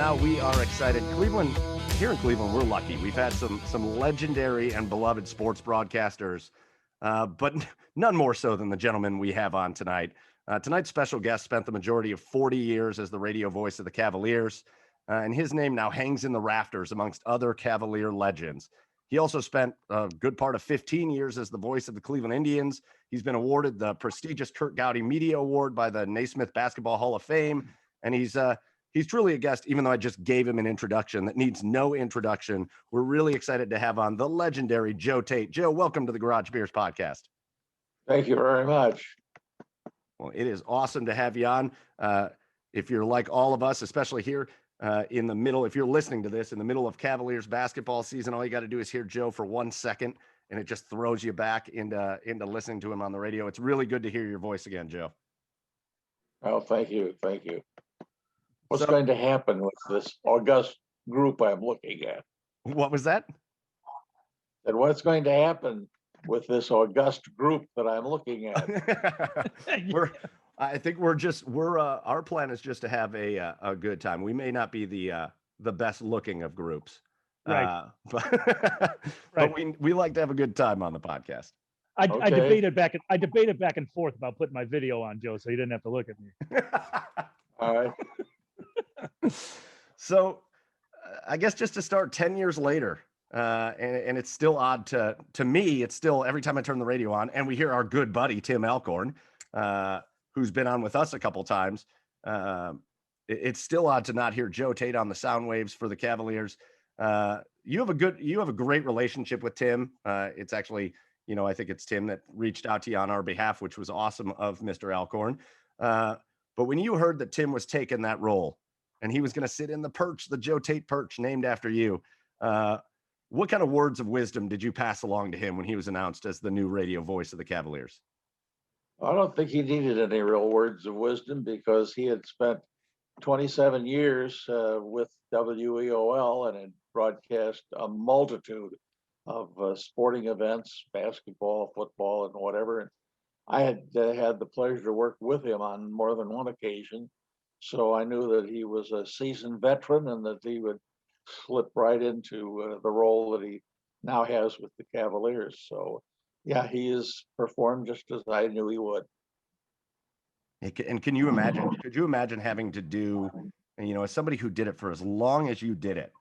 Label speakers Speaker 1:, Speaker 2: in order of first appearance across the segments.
Speaker 1: now we are excited. Cleveland, here in Cleveland, we're lucky. We've had some legendary and beloved sports broadcasters, but none more so than the gentleman we have on tonight. Tonight's special guest spent the majority of 40 years as the radio voice of the Cavaliers, and his name now hangs in the rafters amongst other Cavalier legends. He also spent a good part of 15 years as the voice of the Cleveland Indians. He's been awarded the prestigious Kurt Gowdy Media Award by the Naismith Basketball Hall of Fame, and he's truly a guest, even though I just gave him an introduction that needs no introduction. We're really excited to have on the legendary Joe Tait. Joe, welcome to the Garage Beers podcast.
Speaker 2: Thank you very much.
Speaker 1: Well, it is awesome to have you on. If you're like all of us, especially here in the middle, if you're listening to this in the middle of Cavaliers basketball season, all you got to do is hear Joe for 1 second, and it just throws you back into listening to him on the radio. It's really good to hear your voice again, Joe.
Speaker 2: Oh, thank you. Thank you. What's going to happen with this august group I'm looking at?
Speaker 1: What was that?
Speaker 2: And what's going to happen with this august group that I'm looking at?
Speaker 1: Our plan is just to have a good time. We may not be the best looking of groups,
Speaker 3: right?
Speaker 1: But we like to have a good time on the podcast.
Speaker 3: I debated back and forth about putting my video on, Joe, so you didn't have to look at me.
Speaker 2: All right.
Speaker 1: So I guess just to start 10 years later, and it's still odd to me, it's still every time I turn the radio on and we hear our good buddy, Tim Alcorn, who's been on with us a couple times. It's still odd to not hear Joe Tait on the sound waves for the Cavaliers. You have a great relationship with Tim. It's actually, I think it's Tim that reached out to you on our behalf, which was awesome of Mr. Alcorn. But when you heard that Tim was taking that role and he was going to sit in the perch, the Joe Tait perch named after you, what kind of words of wisdom did you pass along to him when he was announced as the new radio voice of the Cavaliers?
Speaker 2: I don't think he needed any real words of wisdom because he had spent 27 years with WEOL and had broadcast a multitude of sporting events, basketball, football, and whatever. And I had had the pleasure to work with him on more than one occasion. So I knew that he was a seasoned veteran and that he would slip right into the role that he now has with the Cavaliers. So, yeah, he has performed just as I knew he would.
Speaker 1: And could you imagine having to do, as somebody who did it for as long as you did it,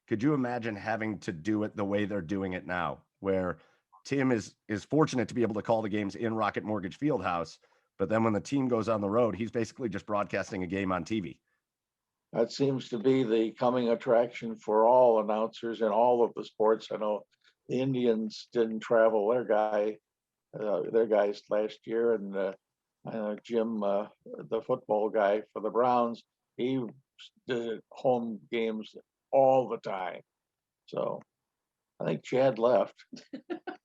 Speaker 1: could you imagine having to do it the way they're doing it now, where Tim is fortunate to be able to call the games in Rocket Mortgage Fieldhouse, but then when the team goes on the road, he's basically just broadcasting a game on TV.
Speaker 2: That seems to be the coming attraction for all announcers in all of the sports. I know the Indians didn't travel their guys last year, and I know Jim, the football guy for the Browns, he did home games all the time. So I think Chad left.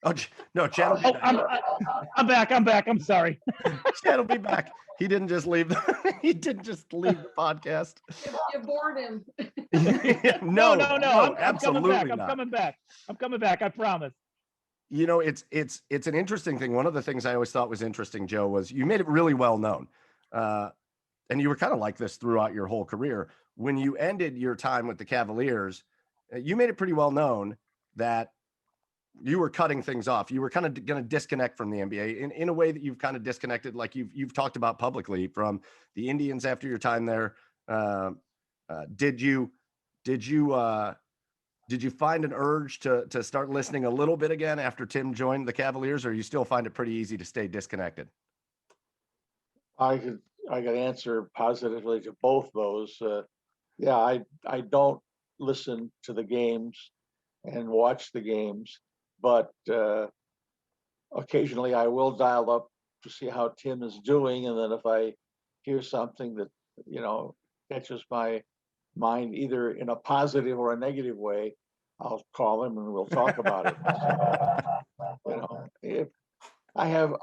Speaker 1: Oh no, Chad will be back.
Speaker 3: I'm back. I'm sorry.
Speaker 1: Chad will be back. He didn't just leave. He didn't just leave the podcast.
Speaker 4: You bored him.
Speaker 1: No,
Speaker 3: absolutely
Speaker 1: not.
Speaker 3: I'm coming back. I promise.
Speaker 1: It's an interesting thing. One of the things I always thought was interesting, Joe, was you made it really well known, and you were kind of like this throughout your whole career. When you ended your time with the Cavaliers, you made it pretty well known that you were cutting things off. You were kind of going to disconnect from the NBA in a way that you've kind of disconnected, like you've talked about publicly, from the Indians after your time there. Did you find an urge to start listening a little bit again after Tim joined the Cavaliers, or you still find it pretty easy to stay disconnected?
Speaker 2: I could answer positively to both those. I don't listen to the games and watch the games, but occasionally I will dial up to see how Tim is doing, and then if I hear something that catches my mind either in a positive or a negative way, I'll call him and we'll talk about it. If I have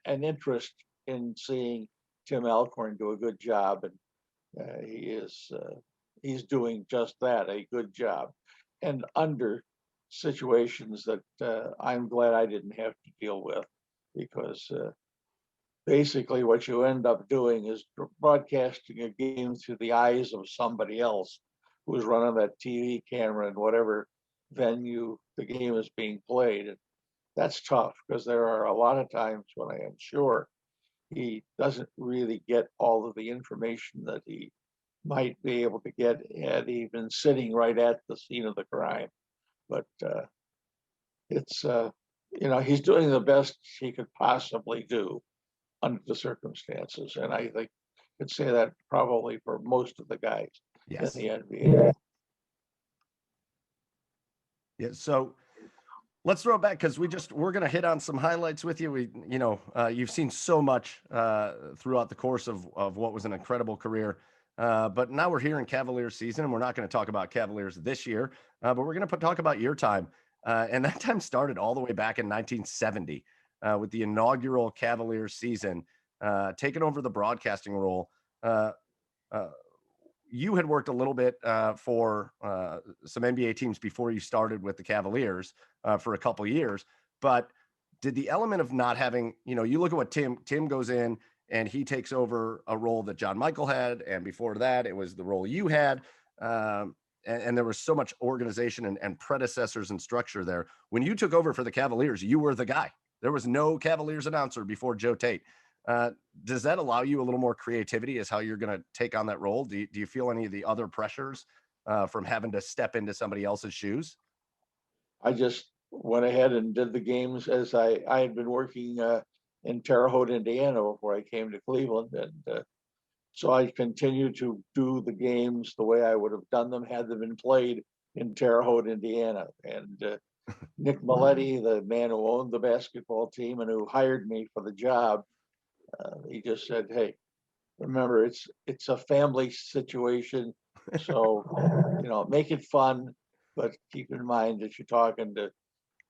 Speaker 2: an interest in seeing Tim Alcorn do a good job, and he's doing just that, a good job, and under situations that I'm glad I didn't have to deal with, because basically what you end up doing is broadcasting a game through the eyes of somebody else who's running that TV camera in whatever venue the game is being played. And that's tough because there are a lot of times when I am sure he doesn't really get all of the information that he might be able to get had he been sitting right at the scene of the crime. But it's, he's doing the best he could possibly do under the circumstances. And I think could say that probably for most of the guys
Speaker 1: Yes.
Speaker 2: in the NBA.
Speaker 1: Yeah. So let's throw it back because we're going to hit on some highlights with you. You've seen so much throughout the course of what was an incredible career. But now we're here in Cavaliers season, and we're not going to talk about Cavaliers this year, but we're going to talk about your time. And that time started all the way back in 1970 with the inaugural Cavaliers season, taking over the broadcasting role. You had worked a little bit for some NBA teams before you started with the Cavaliers for a couple years, but did the element of not having, you look at what Tim goes in and he takes over a role that John Michael had, and before that it was the role you had, and there was so much organization and predecessors and structure there. When you took over for the Cavaliers, you were the guy. There was no Cavaliers announcer before Joe Tait. Does that allow you a little more creativity as how you're going to take on that role? Do you feel any of the other pressures from having to step into somebody else's shoes?
Speaker 2: I just went ahead and did the games as I had been working in Terre Haute, Indiana before I came to Cleveland. And so I continued to do the games the way I would have done them had they been played in Terre Haute, Indiana. And Nick Maletti, the man who owned the basketball team and who hired me for the job, he just said, "Hey, remember, it's a family situation, so make it fun, but keep in mind that you're talking to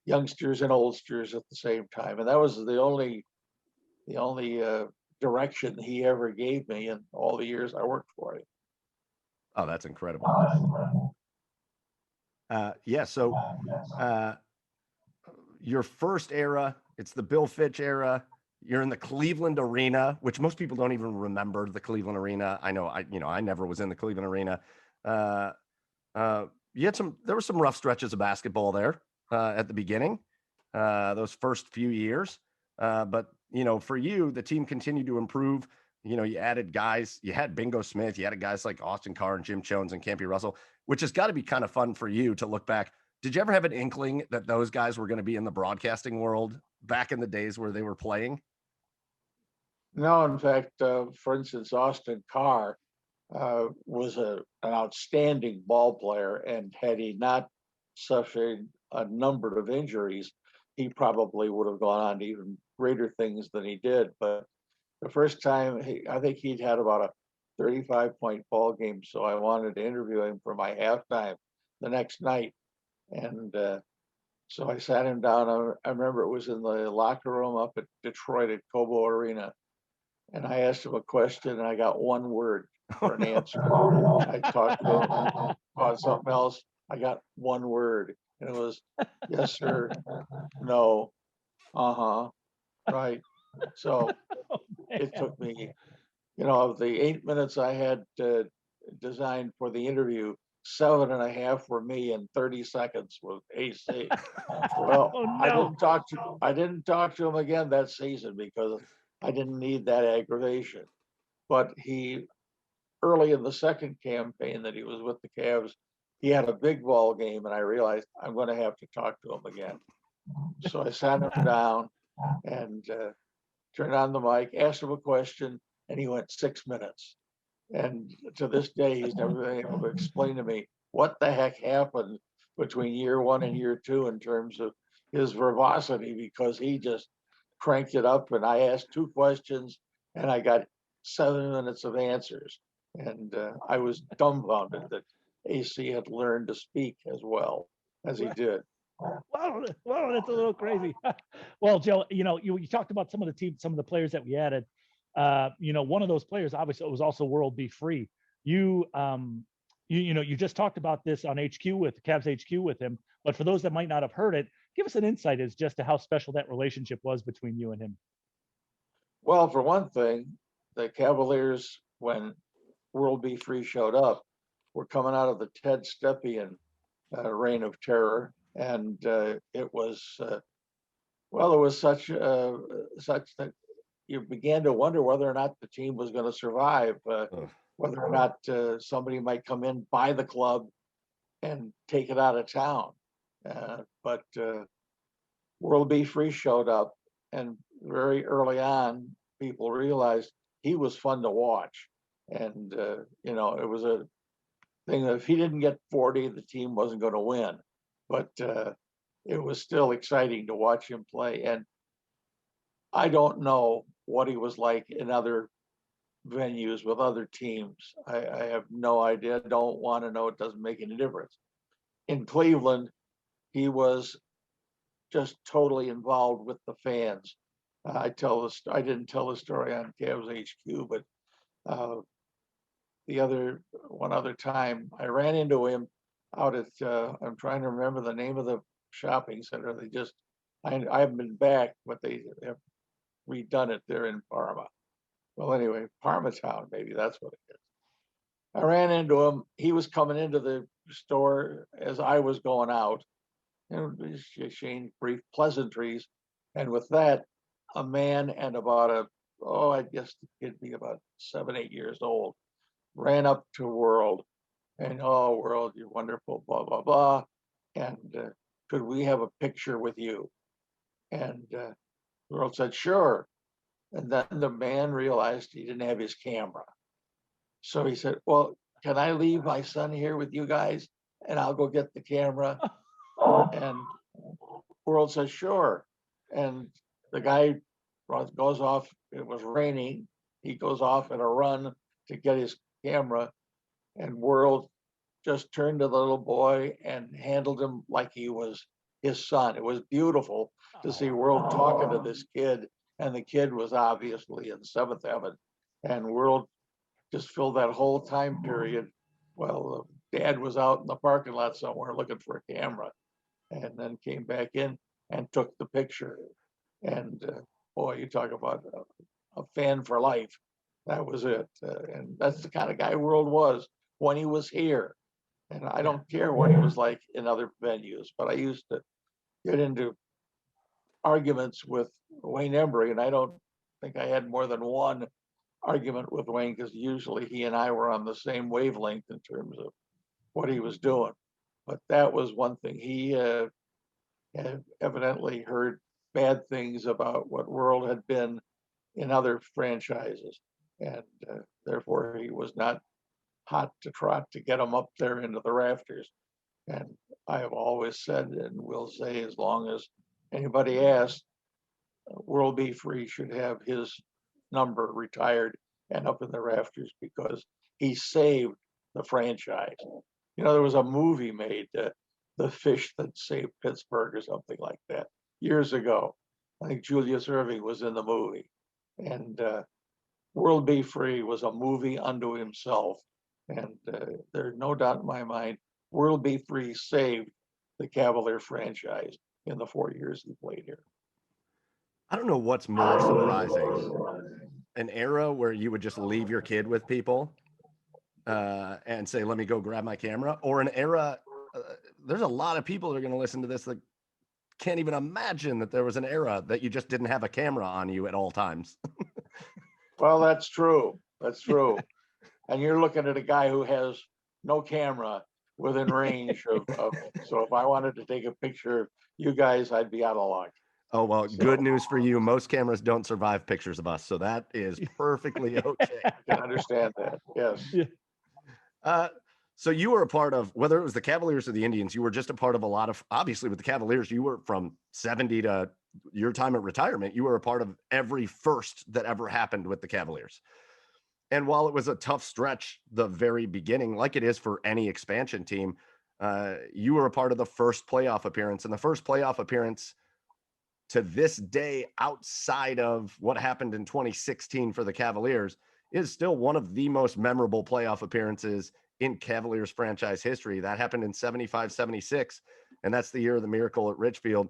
Speaker 2: youngsters and oldsters at the same time." And that was the only direction he ever gave me in all the years I worked for him.
Speaker 1: Oh, that's incredible. Yeah. So your first era, it's the Bill Fitch era. You're in the Cleveland Arena, which most people don't even remember the Cleveland Arena. I know, I never was in the Cleveland Arena. There were some rough stretches of basketball there at the beginning, those first few years. But for you, the team continued to improve. You added guys. You had Bingo Smith. You added guys like Austin Carr and Jim Jones and Campy Russell, which has got to be kind of fun for you to look back. Did you ever have an inkling that those guys were going to be in the broadcasting world back in the days where they were playing?
Speaker 2: No, in fact, for instance, Austin Carr was an outstanding ball player, and had he not suffered a number of injuries, he probably would have gone on to even greater things than he did. But the first time, I think he'd had about a 35-point ball game, so I wanted to interview him for my halftime the next night. And so I sat him down. I remember it was in the locker room up at Detroit at Cobo Arena. And I asked him a question, and I got one word for an answer. I talked to him about something else. I got one word, and it was yes, sir, no, uh-huh, right. So it took me, of the 8 minutes I had designed for the interview, 7.5 were me, and 30 seconds was AC. Well,
Speaker 3: Oh, no.
Speaker 2: I didn't talk to him again that season because I didn't need that aggravation. But early in the second campaign that he was with the Cavs, he had a big ball game, and I realized I'm going to have to talk to him again. So I sat him down and turned on the mic, asked him a question, and he went 6 minutes. And to this day, he's never been able to explain to me what the heck happened between year one and year two in terms of his verbosity, because he just cranked it up. And I asked 2 questions and I got 7 minutes of answers. And I was dumbfounded that AC had learned to speak as well as he did.
Speaker 3: Wow, that's a little crazy. Well, Joe, you talked about some of the players that we added. One of those players, obviously, was also World B. Free. You just talked about this on HQ with Cavs HQ with him, but for those that might not have heard it, give us an insight as just to how special that relationship was between you and him.
Speaker 2: Well, for one thing, the Cavaliers, when World B. Free showed up, were coming out of the Ted Stepien reign of terror, and it was well, it was such that you began to wonder whether or not the team was going to survive, whether or not somebody might come in, buy the club, and take it out of town. But World B. Free showed up, and very early on, people realized he was fun to watch. And, it was a thing that if he didn't get 40, the team wasn't going to win. But it was still exciting to watch him play. And I don't know what he was like in other venues with other teams. I have no idea. Don't want to know. It doesn't make any difference. In Cleveland, he was just totally involved with the fans. I didn't tell the story on Cavs HQ, but one other time I ran into him out at I'm trying to remember the name of the shopping center. I haven't been back, but they have redone it there in Parma. Well, anyway, Parma Town, maybe that's what it is. I ran into him. He was coming into the store as I was going out, and exchanged brief pleasantries. And with that, a man and I guess he'd be about 7, 8 years old, ran up to World and, "Oh, World, you're wonderful, blah, blah, blah. And could we have a picture with you?" And World said, "Sure." And then the man realized he didn't have his camera. So he said, "Well, can I leave my son here with you guys and I'll go get the camera?" And World says, "Sure." And the guy goes off. It was raining. He goes off in a run to get his camera, and World just turned to the little boy and handled him like he was his son. It was beautiful to see World talking to this kid, and the kid was obviously in seventh heaven. And World just filled that whole time period while Dad was out in the parking lot somewhere looking for a camera, and then came back in and took the picture. And boy, you talk about a fan for life. That was it. And that's the kind of guy World was when he was here. And I don't care what he was like in other venues, but I used to get into arguments with Wayne Embry, and I don't think I had more than one argument with Wayne, because usually he and I were on the same wavelength in terms of what he was doing. But that was one thing. He had evidently heard bad things about what World had been in other franchises, and therefore he was not hot to trot to get him up there into the rafters. And I have always said, and will say as long as anybody asks, World B. Free should have his number retired and up in the rafters, because he saved the franchise. There was a movie made, The Fish That Saved Pittsburgh, or something like that, years ago. I think Julius Erving was in the movie. And World B. Free was a movie unto himself. And there's no doubt in my mind, World B. Free saved the Cavalier franchise in the 4 years he played here.
Speaker 1: I don't know what's more surprising, an era where you would just leave your kid with people and say, "Let me go grab my camera," or an era. There's a lot of people that are going to listen to this that can't even imagine that there was an era that you just didn't have a camera on you at all times.
Speaker 2: Well, that's true. That's true. And you're looking at a guy who has no camera within range of so if I wanted to take a picture of you guys, I'd be out of luck.
Speaker 1: Oh, well, good news for you. Most cameras don't survive pictures of us, so that is perfectly okay.
Speaker 2: I can understand that. Yes.
Speaker 3: Yeah.
Speaker 1: So you were a part of, whether it was the Cavaliers or the Indians, you were just a part of a lot of, obviously with the Cavaliers, you were from 70 to your time at retirement, you were a part of every first that ever happened with the Cavaliers. And while it was a tough stretch, the very beginning, like it is for any expansion team, you were a part of the first playoff appearance, and the first playoff appearance to this day, outside of what happened in 2016 for the Cavaliers, is still one of the most memorable playoff appearances in Cavaliers franchise history. That happened in 75-76, and that's the year of the miracle at Richfield.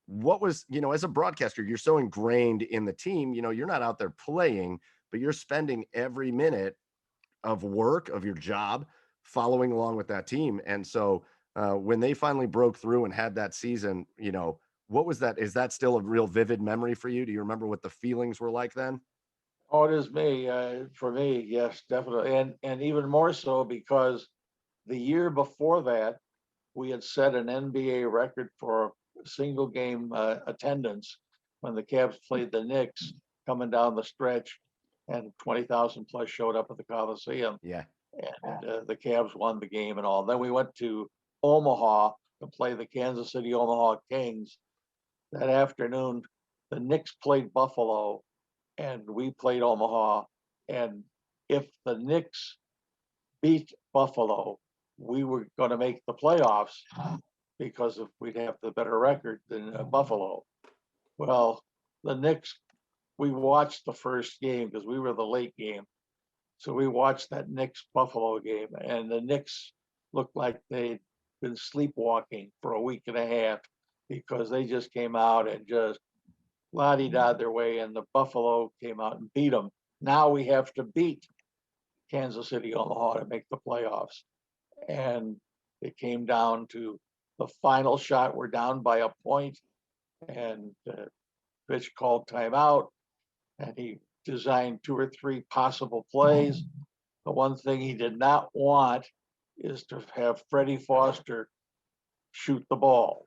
Speaker 1: what was, as a broadcaster, you're so ingrained in the team, you're not out there playing, but you're spending every minute of work of your job following along with that team. And so when they finally broke through and had that season, what was that? Is that still a real vivid memory for you? Do you remember what the feelings were like then?
Speaker 2: Oh, it is me. For me, yes, definitely. And even more so because the year before that, we had set an NBA record for single game attendance when the Cavs played the Knicks coming down the stretch, and 20,000 plus showed up at the Coliseum,
Speaker 1: Yeah.
Speaker 2: and the Cavs won the game and all. Then we went to Omaha to play the Kansas City Omaha Kings. That afternoon, the Knicks played Buffalo, and we played Omaha. And if the Knicks beat Buffalo, we were going to make the playoffs because we'd have the better record than Buffalo. Well, the Knicks, we watched the first game because we were the late game. So we watched that Knicks Buffalo game, and the Knicks looked like they'd been sleepwalking for a week and a half because they just came out and just la-di-da their way, and the Buffalo came out and beat them. Now we have to beat Kansas City, Omaha to make the playoffs. And it came down to the final shot. We're down by a point, and Pitch called timeout, and he designed 2 or 3 possible plays. The one thing he did not want is to have Freddie Foster shoot the ball.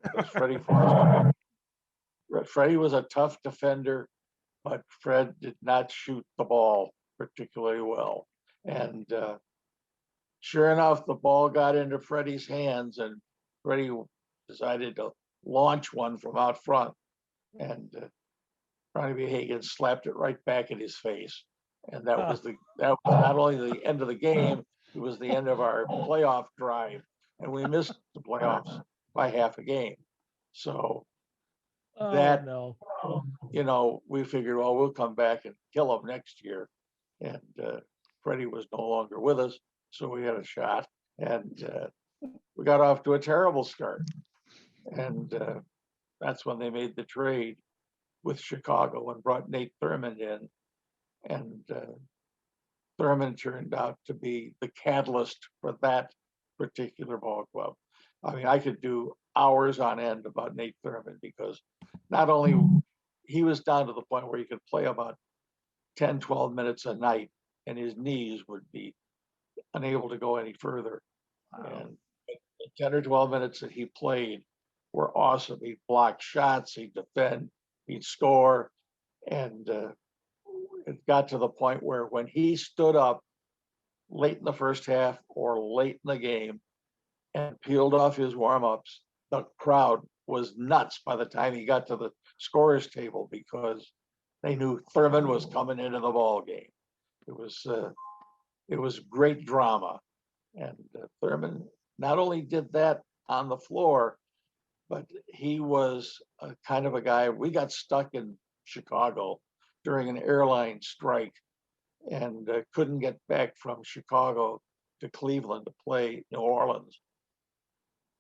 Speaker 2: Freddie was a tough defender, but Fred did not shoot the ball particularly well. And sure enough, the ball got into Freddie's hands, and Freddie decided to launch one from out front. And Ronnie B. Hagan slapped it right back in his face. And that was not only the end of the game, it was the end of our playoff drive. And we missed the playoffs by half a game. So that,
Speaker 3: no.
Speaker 2: we figured, well, we'll come back and kill him next year. And Freddie was no longer with us, so we had a shot. And we got off to a terrible start. And that's when they made the trade with Chicago and brought Nate Thurmond in. And Thurmond turned out to be the catalyst for that particular ball club. I mean, I could do hours on end about Nate Thurmond because not only he was down to the point where he could play about 10, 12 minutes a night and his knees would be unable to go any further. Wow. And the 10 or 12 minutes that he played were awesome. He'd block shots, he'd defend, he'd score. And it got to the point where when he stood up late in the first half or late in the game and peeled off his warm-ups, the crowd was nuts by the time he got to the scorer's table because they knew Thurmond was coming into the ball game. It was great drama. And Thurmond not only did that on the floor, but he was a kind of a guy. We got stuck in Chicago during an airline strike and couldn't get back from Chicago to Cleveland to play New Orleans.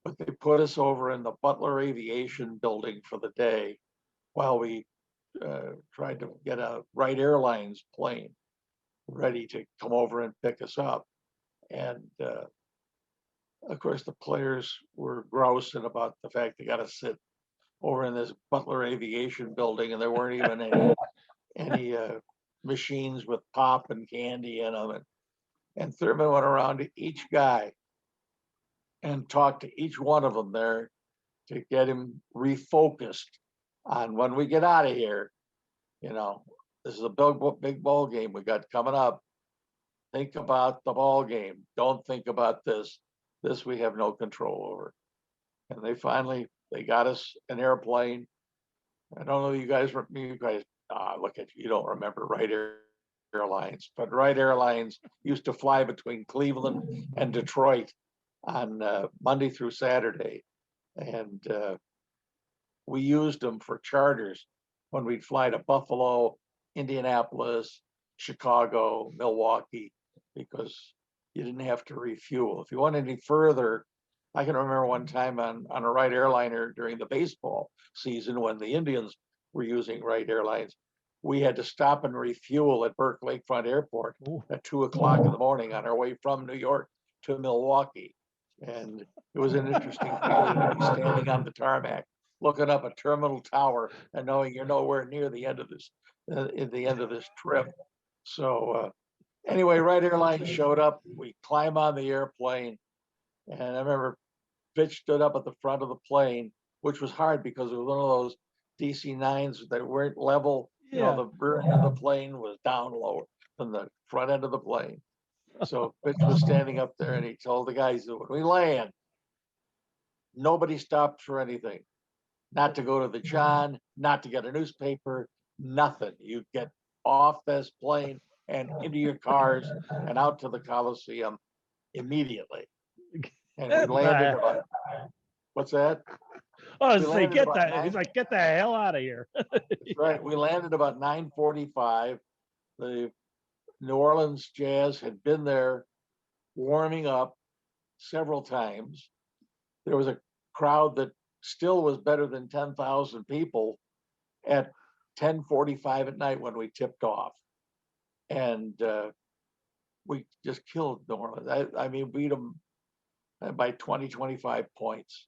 Speaker 2: But they put us over in the Butler Aviation building for the day while we tried to get a Wright Airlines plane ready to come over and pick us up. And of course, the players were grousing about the fact they got to sit over in this Butler Aviation building, and there weren't even any machines with pop and candy in them. And Thurmond went around to each guy and talked to each one of them there to get him refocused on when we get out of here. This is a big ball game we got coming up. Think about the ball game. Don't think about this. This we have no control over. And they got us an airplane. I don't know, you guys, look at you don't remember Wright Airlines, but Wright Airlines used to fly between Cleveland and Detroit on Monday through Saturday. And we used them for charters when we'd fly to Buffalo, Indianapolis, Chicago, Milwaukee, because you didn't have to refuel. If you went any further, I can remember one time on a Wright airliner during the baseball season when the Indians were using Wright Airlines. We had to stop and refuel at Burke Lakefront Airport
Speaker 3: Ooh.
Speaker 2: at 2 o'clock in the morning on our way from New York to Milwaukee. And it was an interesting feeling to be standing on the tarmac, looking up a terminal tower and knowing you're nowhere near the end of this trip. So anyway, Wright Airlines showed up. We climb on the airplane, and I remember Fitch stood up at the front of the plane, which was hard because it was one of those DC-9s that weren't level. You know,
Speaker 3: Yeah.
Speaker 2: the rear end of the plane was down lower than the front end of the plane. So Fitch was standing up there and he told the guys that when we land, nobody stopped for anything. Not to go to the John, not to get a newspaper, nothing. You get off this plane and into your cars and out to the Coliseum immediately. And we landed about, what's that?
Speaker 3: I was
Speaker 2: We
Speaker 3: to say,
Speaker 2: landed
Speaker 3: get
Speaker 2: about
Speaker 3: that.
Speaker 2: 9.
Speaker 3: He's like, get the hell out of here.
Speaker 2: That's right. We landed about 9:45. The New Orleans Jazz had been there warming up several times. There was a crowd that still was better than 10,000 people at 10:45 at night when we tipped off. And we just killed New Orleans. I mean, beat them by 20, 25 points.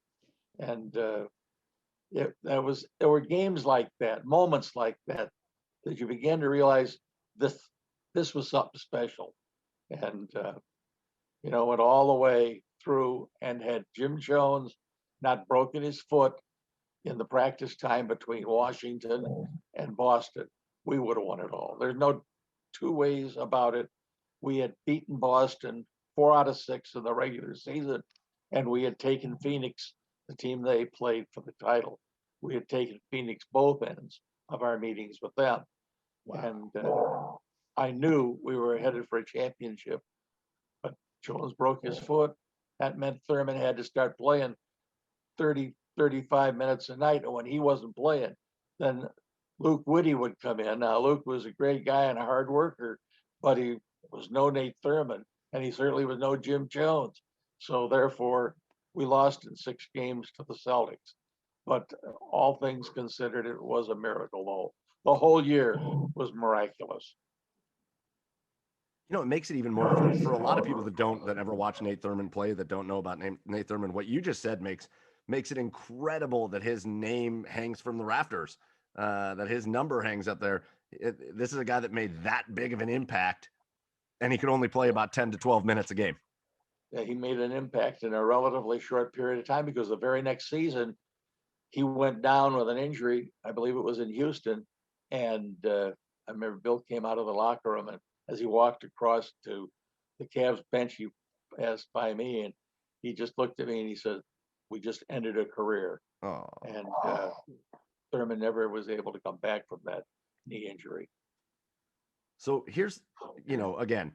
Speaker 2: And there were games like that, moments like that, that you began to realize this was something special. And went all the way through and had Jim Jones not broken his foot in the practice time between Washington and Boston, we would have won it all. There's no two ways about it. We had beaten Boston 4 out of 6 in the regular season, and we had taken Phoenix, the team they played for the title. We had taken Phoenix both ends of our meetings with them. Wow. And I knew we were headed for a championship, but Jones broke his foot. That meant Thurman had to start playing 30, 35 minutes a night. And when he wasn't playing, then Luke Whitty would come in. Now, Luke was a great guy and a hard worker, but he was no Nate Thurman, and he certainly was no Jim Jones. So therefore, we lost in 6 games to the Celtics. But all things considered, it was a miracle, though. The whole year was miraculous.
Speaker 1: You know, it makes it even more for a lot of people that never watch Nate Thurman play, that don't know about Nate Thurman. What you just said makes it incredible that his name hangs from the rafters, that his number hangs up there. This is a guy that made that big of an impact, and he could only play about 10 to 12 minutes a game.
Speaker 2: Yeah, he made an impact in a relatively short period of time, because the very next season he went down with an injury. I believe it was in Houston, and I remember Bill came out of the locker room, and as he walked across to the Cavs bench, he passed by me and he just looked at me and he said, "We just ended a career."
Speaker 1: Oh.
Speaker 2: And Thurman never was able to come back from that knee injury.
Speaker 1: So here's, again,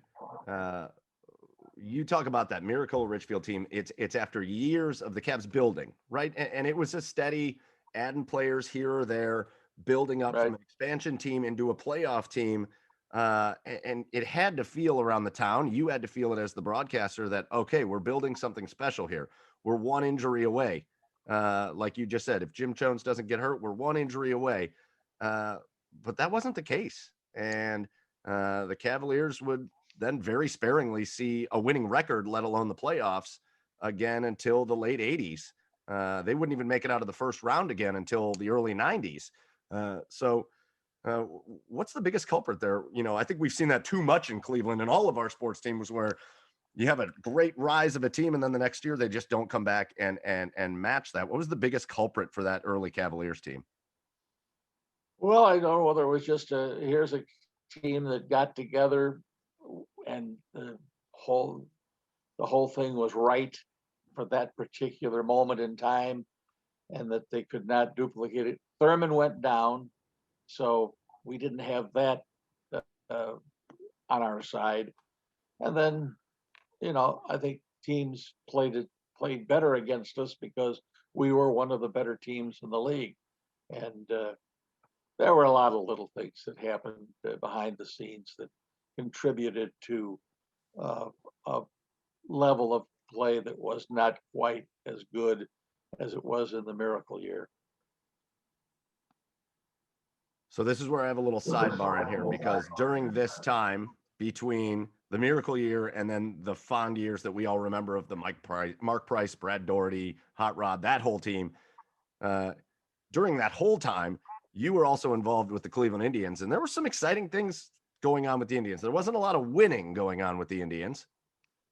Speaker 1: you talk about that Miracle Richfield team. It's after years of the Cavs building, right? And it was a steady adding players here or there, building up from an expansion team into a playoff team. And it had to feel around the town. You had to feel it as the broadcaster that, okay, we're building something special here. We're one injury away. Like you just said, if Jim Jones doesn't get hurt, we're one injury away. But that wasn't the case. And the Cavaliers would then very sparingly see a winning record, let alone the playoffs again, until the late 80s. They wouldn't even make it out of the first round again until the early 90s. What's the biggest culprit there? I think we've seen that too much in Cleveland and all of our sports teams, where you have a great rise of a team and then the next year they just don't come back and match that. What was the biggest culprit for that early Cavaliers team?
Speaker 2: Well, I don't know whether it was just here's a team that got together and the whole thing was right for that particular moment in time, and that they could not duplicate it. Thurman went down, so we didn't have that on our side. And then, I think teams played better against us because we were one of the better teams in the league. And there were a lot of little things that happened behind the scenes that contributed to a level of play that was not quite as good as it was in the miracle year.
Speaker 1: So this is where I have a little sidebar in here, because during this time between the miracle year and then the fond years that we all remember of the Mark Price, Brad Doherty, Hot Rod, that whole team, during that whole time, you were also involved with the Cleveland Indians, and there were some exciting things going on with the Indians. There wasn't a lot of winning going on with the Indians.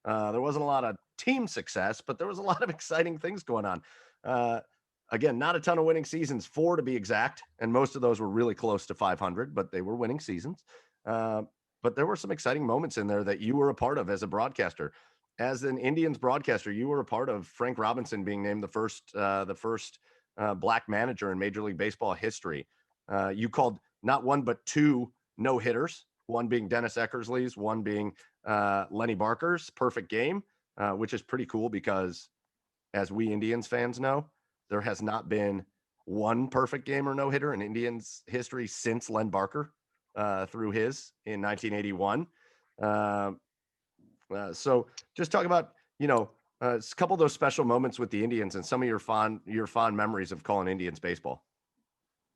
Speaker 1: There wasn't a lot of team success, but there was a lot of exciting things going on. Again, not a ton of winning seasons, 4 to be exact, and most of those were really close to 500, but they were winning seasons. But there were some exciting moments in there that you were a part of as a broadcaster. As an Indians broadcaster, you were a part of Frank Robinson being named the first black manager in Major League Baseball history. You called not one but 2 no-hitters, one being Dennis Eckersley's, one being Lenny Barker's perfect game, which is pretty cool because, as we Indians fans know, there has not been one perfect game or no hitter in Indians history since Len Barker threw his in 1981. So just talk about, a couple of those special moments with the Indians and some of your fond memories of calling Indians baseball.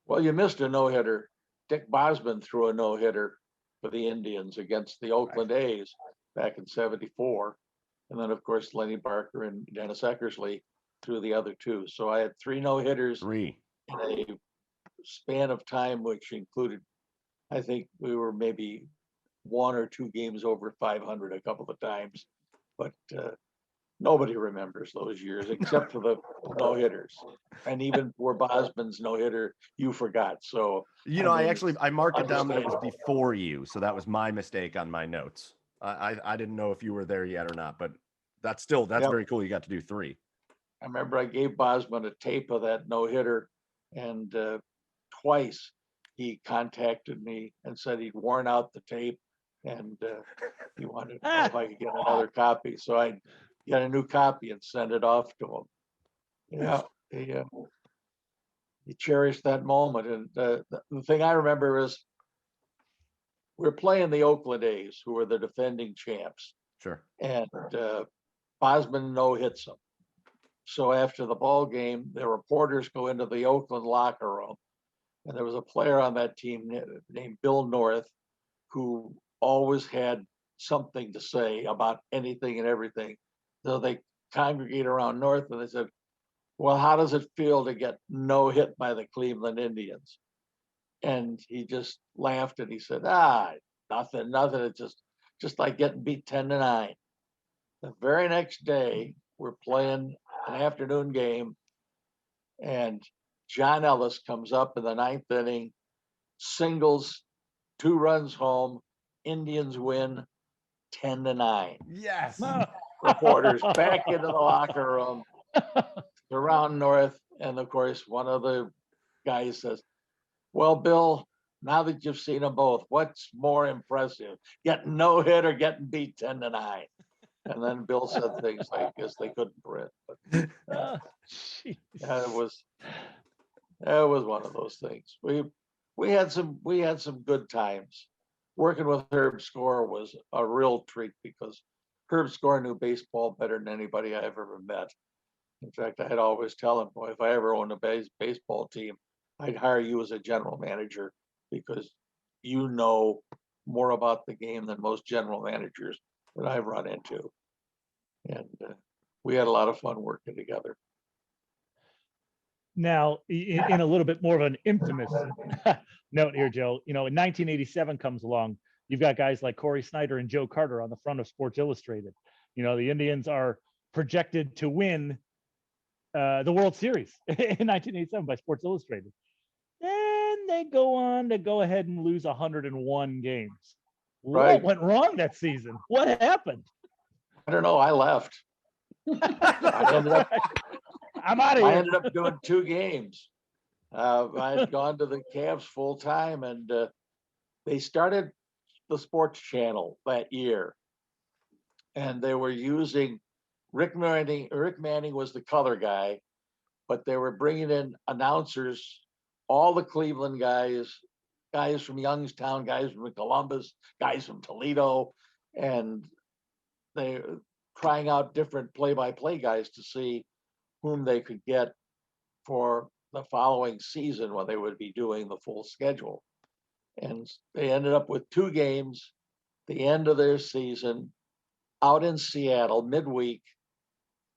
Speaker 2: Well, you missed a no-hitter. Dick Bosman threw a no-hitter for the Indians against the Oakland A's back in '74. And then, of course, Lenny Barker and Dennis Eckersley threw the other 2. So I had 3 no-hitters in a span of time, which included, I think we were maybe 1 or 2 games over 500 a couple of times. But nobody remembers those years except for the no-hitters. And even for Bosman's no-hitter, you forgot. So,
Speaker 1: I marked it down that it was before you. So that was my mistake on my notes. I didn't know if you were there yet or not, but that's very cool. You got to do 3.
Speaker 2: I remember I gave Bosman a tape of that no-hitter, and twice he contacted me and said he'd worn out the tape, and he wanted to know if I could get another copy. So I got a new copy and sent it off to him. Yeah, he cherished that moment. And the thing I remember is we're playing the Oakland A's, who are the defending champs.
Speaker 1: Sure.
Speaker 2: And Bosman no-hits them. So after the ball game, the reporters go into the Oakland locker room, and there was a player on that team named Bill North, who always had something to say about anything and everything. So they congregate around North, and they said, "Well, how does it feel to get no hit by the Cleveland Indians?" And he just laughed and he said, nothing. It's just like getting beat 10-9. The very next day, we're playing an afternoon game, and John Ellis comes up in the 9th inning, singles, 2 runs home. Indians win 10-9.
Speaker 1: Yes.
Speaker 2: Reporters back into the locker room, around North, and of course, one of the guys says, "Well, Bill, now that you've seen them both, what's more impressive, getting no hit or getting beat 10-9?" And then Bill said things like, "I guess they couldn't print." But yeah, it was one of those things. We had some good times. Working with Herb Score was a real treat because Herb Score knew baseball better than anybody I ever met. In fact, I'd always tell him, "Boy, if I ever owned a baseball team, I'd hire you as a general manager because you know more about the game than most general managers that I've run into." And we had a lot of fun working together.
Speaker 3: Now, in a little bit more of an infamous note here, Joe, in 1987 comes along, you've got guys like Corey Snyder and Joe Carter on the front of Sports Illustrated. The Indians are projected to win the World Series in 1987 by Sports Illustrated. Then they go on to go ahead and lose 101 games.
Speaker 2: Right.
Speaker 3: What went wrong that season? What happened?
Speaker 2: I don't know. I left.
Speaker 3: I'm out of here.
Speaker 2: I ended up doing 2 games. I had gone to the Cavs full time, and they started the sports channel that year, and they were using Rick Manning. Rick Manning was the color guy, but they were bringing in announcers, all the Cleveland guys from Youngstown, guys from Columbus, guys from Toledo, and trying out different play-by-play guys to see whom they could get for the following season when they would be doing the full schedule. And they ended up with 2 games, the end of their season, out in Seattle midweek,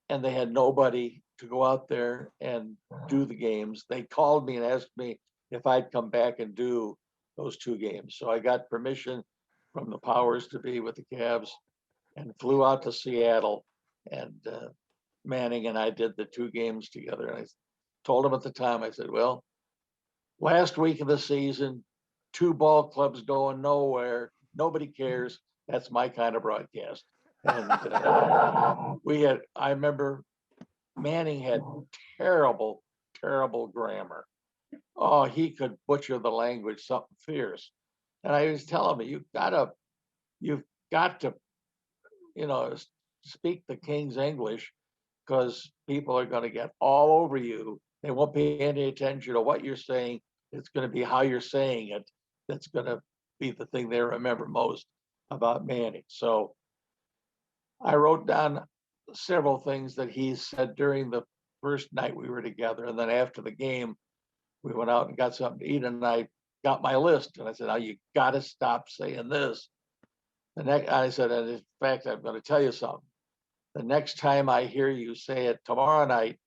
Speaker 2: and they had nobody to go out there and do the games. They called me and asked me if I'd come back and do those 2 games. So I got permission from the powers to be with the Cavs and flew out to Seattle, and Manning and I did the 2 games together. And I told him at the time, I said, well, last week of the season, 2 ball clubs going nowhere. Nobody cares. That's my kind of broadcast. And I remember Manning had terrible, terrible grammar. Oh, he could butcher the language, something fierce. And I was telling him, you've got to, speak the King's English, because people are going to get all over you. They won't pay any attention to what you're saying. It's going to be how you're saying it that's going to be the thing they remember most about Manning. So I wrote down several things that he said during the first night we were together. And then after the game, we went out and got something to eat, and I got my list. And I said, now you got to stop saying this. I said, and in fact, I'm going to tell you something. The next time I hear you say it tomorrow night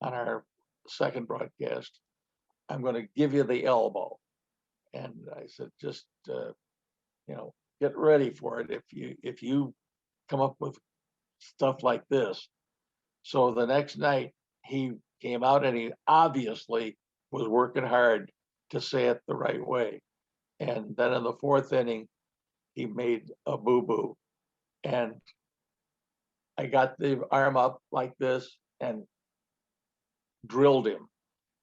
Speaker 2: on our second broadcast, I'm going to give you the elbow. And I said, just, get ready for it if you come up with stuff like this. So the next night he came out, and he obviously was working hard to say it the right way. And then in the 4th inning, he made a boo-boo. And I got the arm up like this and drilled him.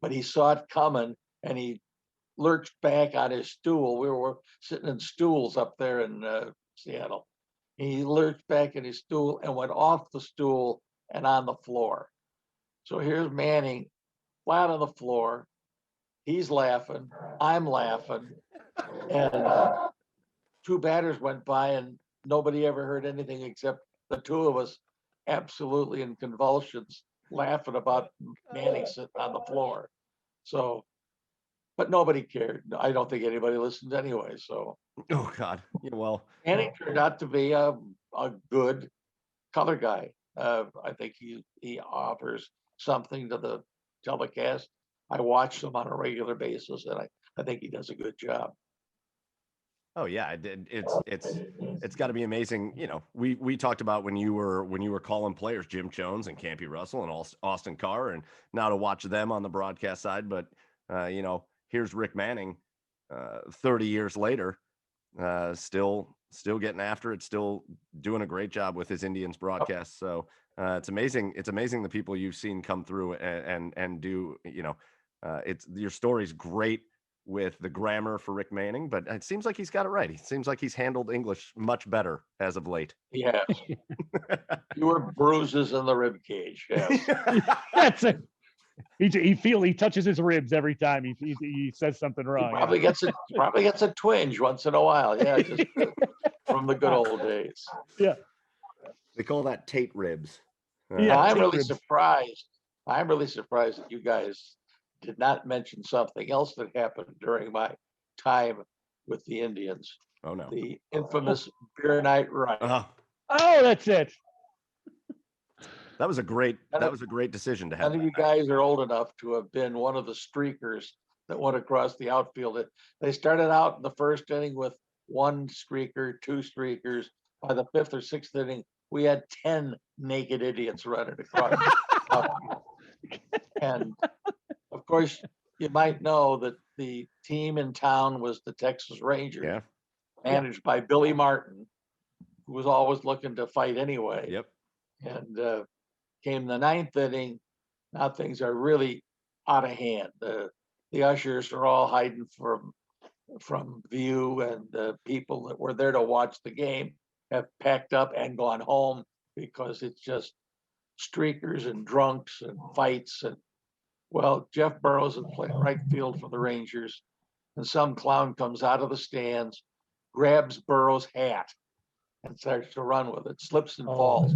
Speaker 2: But he saw it coming, and he lurched back on his stool. We were sitting in stools up there in Seattle. He lurched back in his stool and went off the stool and on the floor. So here's Manning flat on the floor. He's laughing. I'm laughing. And 2 batters went by, and nobody ever heard anything except the 2 of us absolutely in convulsions laughing about Manning sitting on the floor. So, but nobody cared. I don't think anybody listened anyway. So,
Speaker 1: Oh God. Yeah, well,
Speaker 2: Manning turned out to be a good color guy. I think he offers something to the telecast. I watch him on a regular basis, and I think he does a good job.
Speaker 1: oh yeah, I did. It's got to be amazing. We talked about when you were calling players, Jim Jones and Campy Russell and Austin Carr, and now to watch them on the broadcast side. But here's Rick Manning, 30 years later, still getting after it, still doing a great job with his Indians broadcast. So it's amazing. It's amazing the people you've seen come through and do. It's your story's great with the grammar for Rick Manning, but it seems like he's got it right. He seems like he's handled English much better as of late.
Speaker 2: Yeah. Fewer bruises in the rib cage. Yes.
Speaker 3: That's it. He touches his ribs every time he says something wrong.
Speaker 2: He probably gets a twinge once in a while. Yeah, just from the good old days.
Speaker 3: Yeah.
Speaker 1: They call that Tait ribs.
Speaker 3: Yeah,
Speaker 2: I'm
Speaker 3: Tait
Speaker 2: really
Speaker 3: ribs.
Speaker 2: surprised. I'm really surprised that you guys did not mention something else that happened during my time with the Indians.
Speaker 1: Oh no.
Speaker 2: The infamous beer night riot.
Speaker 3: Oh, that's it.
Speaker 1: That was a great decision to have.
Speaker 2: None of you guys are old enough to have been one of the streakers that went across the outfield. They started out in the 1st inning with 1 streaker, 2 streakers. By the 5th or 6th inning, we had 10 naked idiots running across the outfield. And of course, you might know that the team in town was the Texas Rangers, managed by Billy Martin, who was always looking to fight anyway.
Speaker 1: Yep.
Speaker 2: And came the 9th inning. Now things are really out of hand. The ushers are all hiding from view, and the people that were there to watch the game have packed up and gone home because it's just streakers and drunks and fights. And well, Jeff Burrows is playing right field for the Rangers, and some clown comes out of the stands, grabs Burrows' hat, and starts to run with it, slips and
Speaker 3: Oh.
Speaker 2: falls.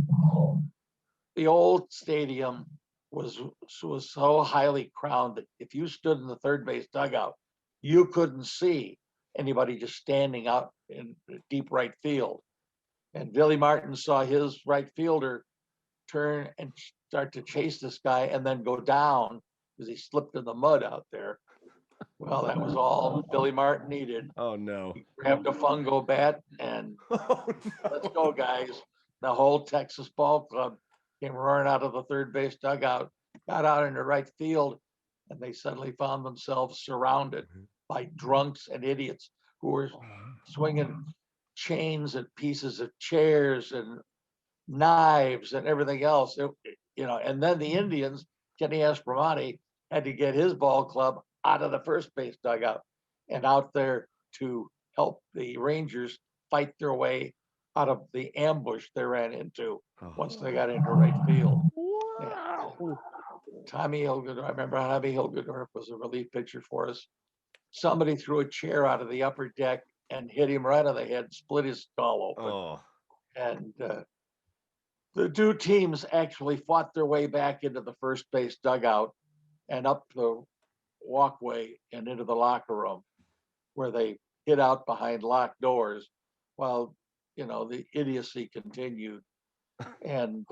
Speaker 2: The old stadium was so highly crowned that if you stood in the third base dugout, you couldn't see anybody just standing out in deep right field. And Billy Martin saw his right fielder turn and start to chase this guy and then go down because he slipped in the mud out there. Well, that was all Billy Martin needed.
Speaker 1: Oh no.
Speaker 2: He grabbed a fungo bat and
Speaker 1: Oh,
Speaker 2: let's
Speaker 1: no.
Speaker 2: go, guys. The whole Texas ball club came roaring out of the third base dugout, got out into right field, and they suddenly found themselves surrounded by drunks and idiots who were swinging chains and pieces of chairs and knives and everything else. And then the Indians, Kenny Espremati, had to get his ball club out of the first base dugout and out there to help the Rangers fight their way out of the ambush they ran into once they got into right field.
Speaker 3: Wow.
Speaker 2: Tommy Hilgedorf, I remember Tommy Hilgedorf was a relief pitcher for us. Somebody threw a chair out of the upper deck and hit him right on the head, split his skull open.
Speaker 1: Oh.
Speaker 2: And the two teams actually fought their way back into the first base dugout and up the walkway and into the locker room where they hid out behind locked doors while, the idiocy continued. And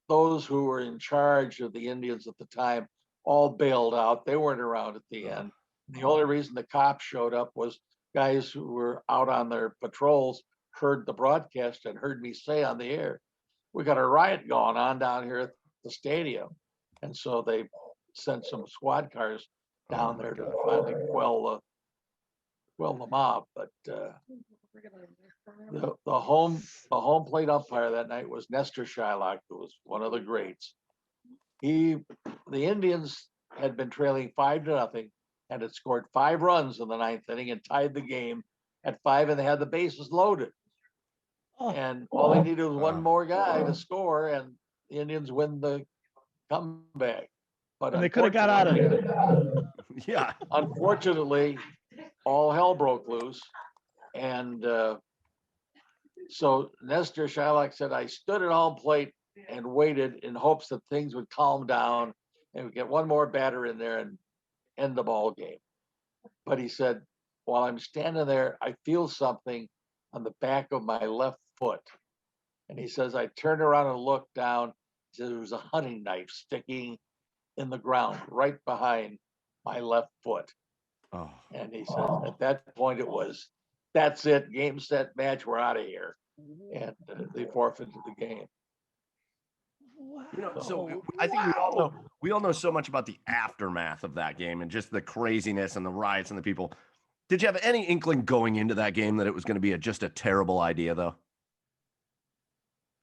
Speaker 2: those who were in charge of the Indians at the time all bailed out. They weren't around at the end. The only reason the cops showed up was guys who were out on their patrols heard the broadcast and heard me say on the air, we got a riot going on down here at the stadium. And so they sent some squad cars down there to finally quell the mob. But the home plate umpire that night was Nestor Shylock, who was one of the greats. The Indians had been trailing 5-0 and had scored 5 runs in the 9th inning and tied the game at 5, and they had the bases loaded. And all they needed was one more guy to score, and the Indians win the comeback. But
Speaker 3: And they could have got out of it.
Speaker 1: Yeah.
Speaker 2: Unfortunately, all hell broke loose. And so Nestor Shylock said, I stood at home plate and waited in hopes that things would calm down and we get one more batter in there and end the ball game. But he said, while I'm standing there, I feel something on the back of my left foot. And he says, I turned around and looked down. He said, there was a hunting knife sticking in the ground right behind my left foot.
Speaker 1: Oh.
Speaker 2: And he said, at that point, it was, that's it, game, set, match, we're out of here. And they forfeited the game.
Speaker 1: So I think we all know so much about the aftermath of that game and just the craziness and the riots and the people. Did you have any inkling going into that game that it was going to be just a terrible idea, though?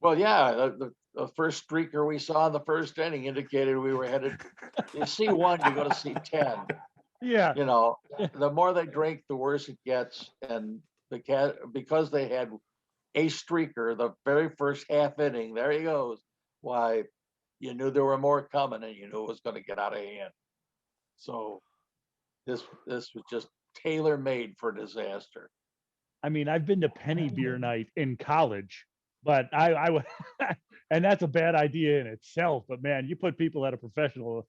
Speaker 2: Well, yeah, the first streaker we saw in the first inning indicated we were headed. You see one, you go to see 10.
Speaker 3: Yeah.
Speaker 2: The more they drink, the worse it gets. And because they had a streaker, the very first half inning, there he goes. Why, you knew there were more coming, and you knew it was going to get out of hand. So this was just tailor-made for disaster.
Speaker 3: I mean, I've been to penny beer night in college, but I would, and that's a bad idea in itself. But man, you put people at a professional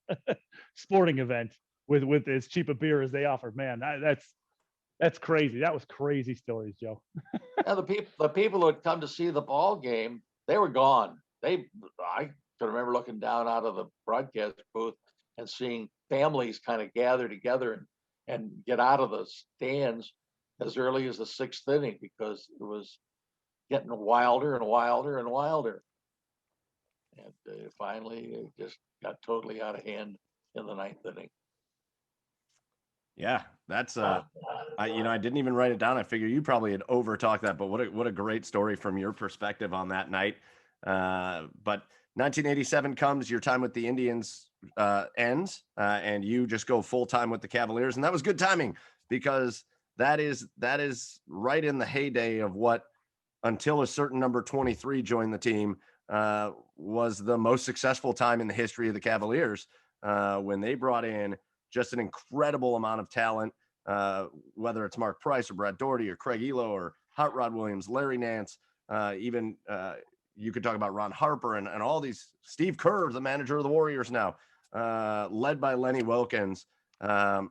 Speaker 3: sporting event with as cheap a beer as they offer, man, that's crazy. That was crazy stories, Joe.
Speaker 2: Now the people who had come to see the ball game, they were gone. I can remember looking down out of the broadcast booth and seeing families kind of gather together and get out of the stands as early as the 6th inning because it was getting wilder and wilder and wilder. And finally, it just got totally out of hand in the 9th inning.
Speaker 1: Yeah, that's I didn't even write it down. I figure you probably had over talked that, but what a great story from your perspective on that night. But 1987 comes, your time with the Indians ends, and you just go full time with the Cavaliers, and that was good timing because that is right in the heyday of what, until a certain number 23 joined the team, was the most successful time in the history of the Cavaliers when they brought in just an incredible amount of talent, whether it's Mark Price or Brad Daugherty or Craig Elo or Hot Rod Williams, Larry Nance, even you could talk about Ron Harper and all these. Steve Kerr, the manager of the Warriors now, led by Lenny Wilkins. I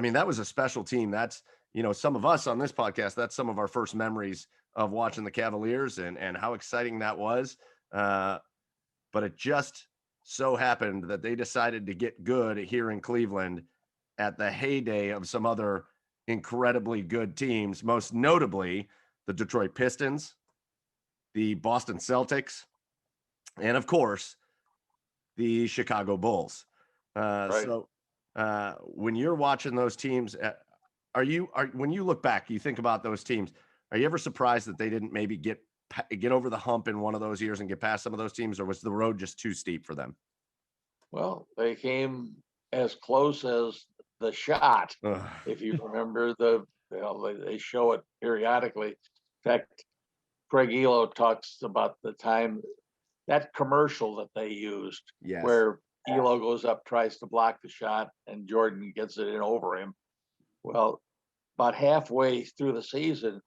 Speaker 1: mean, that was a special team. That's, some of us on this podcast, that's some of our first memories of watching the Cavaliers and how exciting that was. But it just so happened that they decided to get good here in Cleveland at the heyday of some other incredibly good teams, most notably the Detroit Pistons, the Boston Celtics, and of course, the Chicago Bulls.
Speaker 2: Right.
Speaker 1: So when you're watching those teams, when you look back, you think about those teams, are you ever surprised that they didn't maybe get over the hump in one of those years and get past some of those teams, or was the road just too steep for them?
Speaker 2: Well, they came as close as the shot.
Speaker 1: Ugh.
Speaker 2: If you remember they show it periodically. In fact, Craig Elo talks about the time, that commercial that they used,
Speaker 1: Yes.
Speaker 2: where Elo goes up, tries to block the shot, and Jordan gets it in over him. Well, about halfway through the season,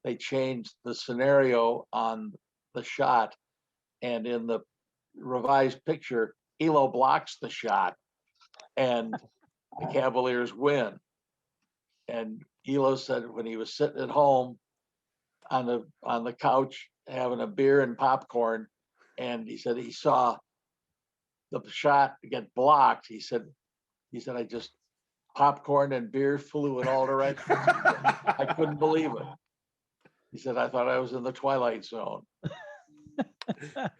Speaker 2: they changed the scenario on the shot, and in the revised picture, Elo blocks the shot, and the Cavaliers win. And Elo said when he was sitting at home on the couch having a beer and popcorn, and he said he saw the shot get blocked. He said I just, popcorn and beer flew in all directions. I couldn't believe it. He said I thought I was in the Twilight Zone.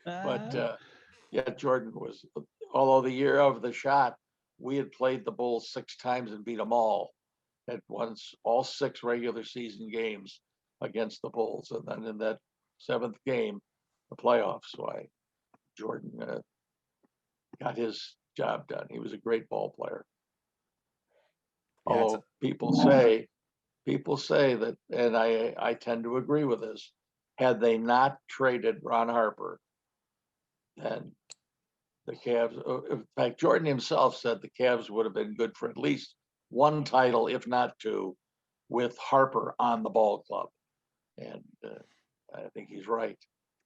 Speaker 2: But yeah, Jordan was, although the year of the shot, we had played the Bulls 6 times and beat them all. Had won all 6 regular season games against the Bulls, and then in that 7th game, the playoffs, Jordan got his job done. He was a great ball player.
Speaker 1: Yeah,
Speaker 2: Although people say that, and I tend to agree with this, had they not traded Ron Harper, then the Cavs, in fact, Jordan himself said the Cavs would have been good for at least 1 title, if not 2, with Harper on the ball club. And I think he's right.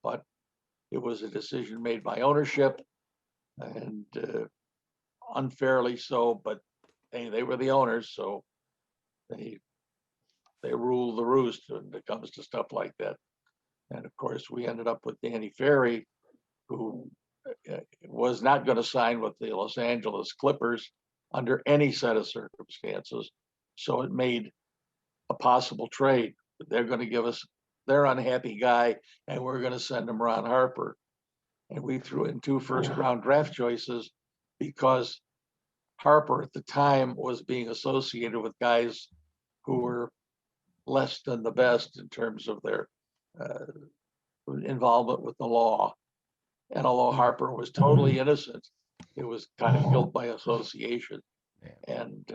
Speaker 2: But it was a decision made by ownership, and unfairly so, but they were the owners, so they rule the roost when it comes to stuff like that. And of course, we ended up with Danny Ferry, who was not going to sign with the Los Angeles Clippers under any set of circumstances. So it made a possible trade. They're going to give us their unhappy guy, and we're going to send them Ron Harper. And we threw in 2 first-round draft choices because Harper at the time was being associated with guys who were less than the best in terms of their involvement with the law. And although Harper was totally innocent, it was kind of guilt by association. And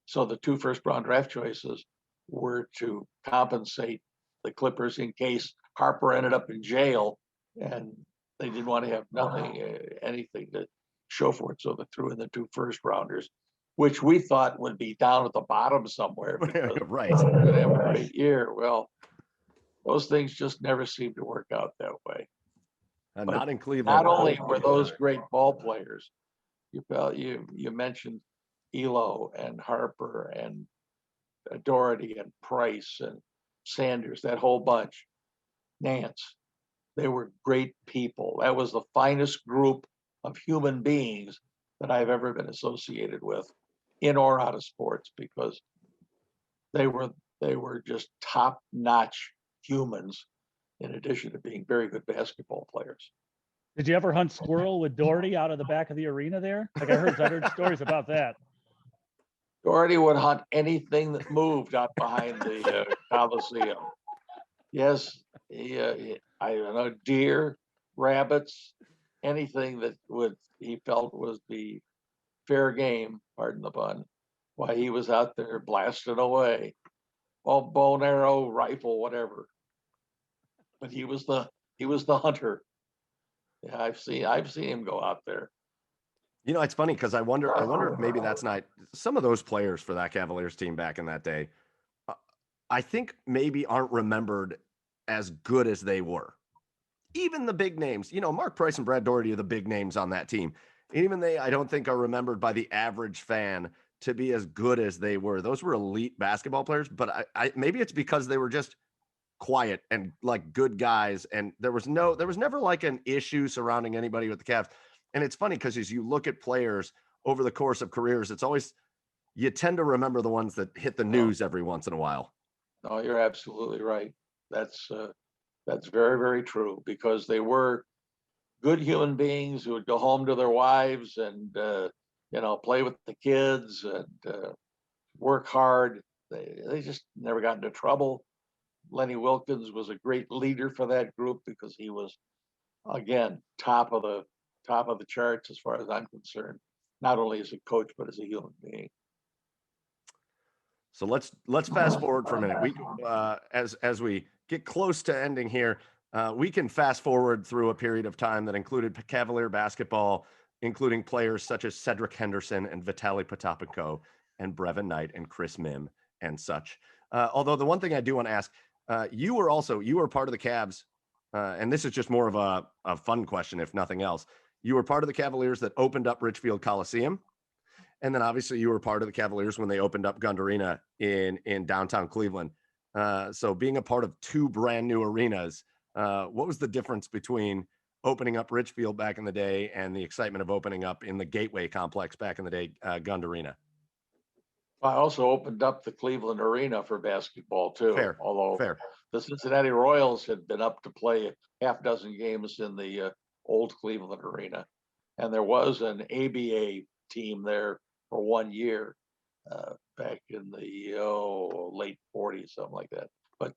Speaker 2: so the 2 first-round draft choices were to compensate the Clippers in case Harper ended up in jail, and they didn't want to have anything to show for it. So they threw in the 2 first-rounders, which we thought would be down at the bottom somewhere.
Speaker 1: Right.
Speaker 2: They were going to have a great year. Well, those things just never seem to work out that way.
Speaker 1: Not in Cleveland.
Speaker 2: Not only were those great ball players, you mentioned Elo and Harper and Doherty and Price and Sanders, that whole bunch, Nance. They were great people. That was the finest group of human beings that I've ever been associated with, in or out of sports, because they were just top-notch humans, in addition to being very good basketball players.
Speaker 3: Did you ever hunt squirrel with Doherty out of the back of the arena there? Like I heard stories about that.
Speaker 2: Doherty would hunt anything that moved out behind the Coliseum. Yes, I don't know, deer, rabbits, anything that he felt was the fair game, pardon the pun, while he was out there blasting away. Well, bow and arrow, rifle, whatever. But he was the hunter. Yeah, I've seen him go out there.
Speaker 1: It's funny because I wonder if maybe that's not some of those players for that Cavaliers team back in that day. I think maybe aren't remembered as good as they were. Even the big names, Mark Price and Brad Daugherty are the big names on that team. And even they, I don't think, are remembered by the average fan to be as good as they were. Those were elite basketball players, but I maybe it's because they were just quiet and like good guys. And there was never like an issue surrounding anybody with the Cavs. And it's funny because as you look at players over the course of careers, it's always, you tend to remember the ones that hit the news every once in a while.
Speaker 2: No, you're absolutely right. That's very, very true, because they were good human beings who would go home to their wives and play with the kids and work hard. They just never got into trouble. Lenny Wilkins was a great leader for that group because he was, again, top of the charts as far as I'm concerned, not only as a coach but as a human being.
Speaker 1: So let's fast forward for a minute. We as we get close to ending here, we can fast forward through a period of time that included Cavalier basketball, including players such as Cedric Henderson and Vitaly Potapenko and Brevin Knight and Chris Mim and such. Although the one thing I do want to ask, you were part of the Cavs, and this is just more of a fun question, if nothing else. You were part of the Cavaliers that opened up Richfield Coliseum. And then obviously you were part of the Cavaliers when they opened up Gund Arena in downtown Cleveland. So being a part of two brand new arenas, what was the difference between opening up Richfield back in the day and the excitement of opening up in the Gateway complex back in the day, Gund Arena?
Speaker 2: I also opened up the Cleveland Arena for basketball too.
Speaker 1: Fair,
Speaker 2: although
Speaker 1: fair.
Speaker 2: the Cincinnati Royals had been up to play a half dozen games in the old Cleveland Arena, and there was an ABA team there for 1 year back in the late 40s, something like that. But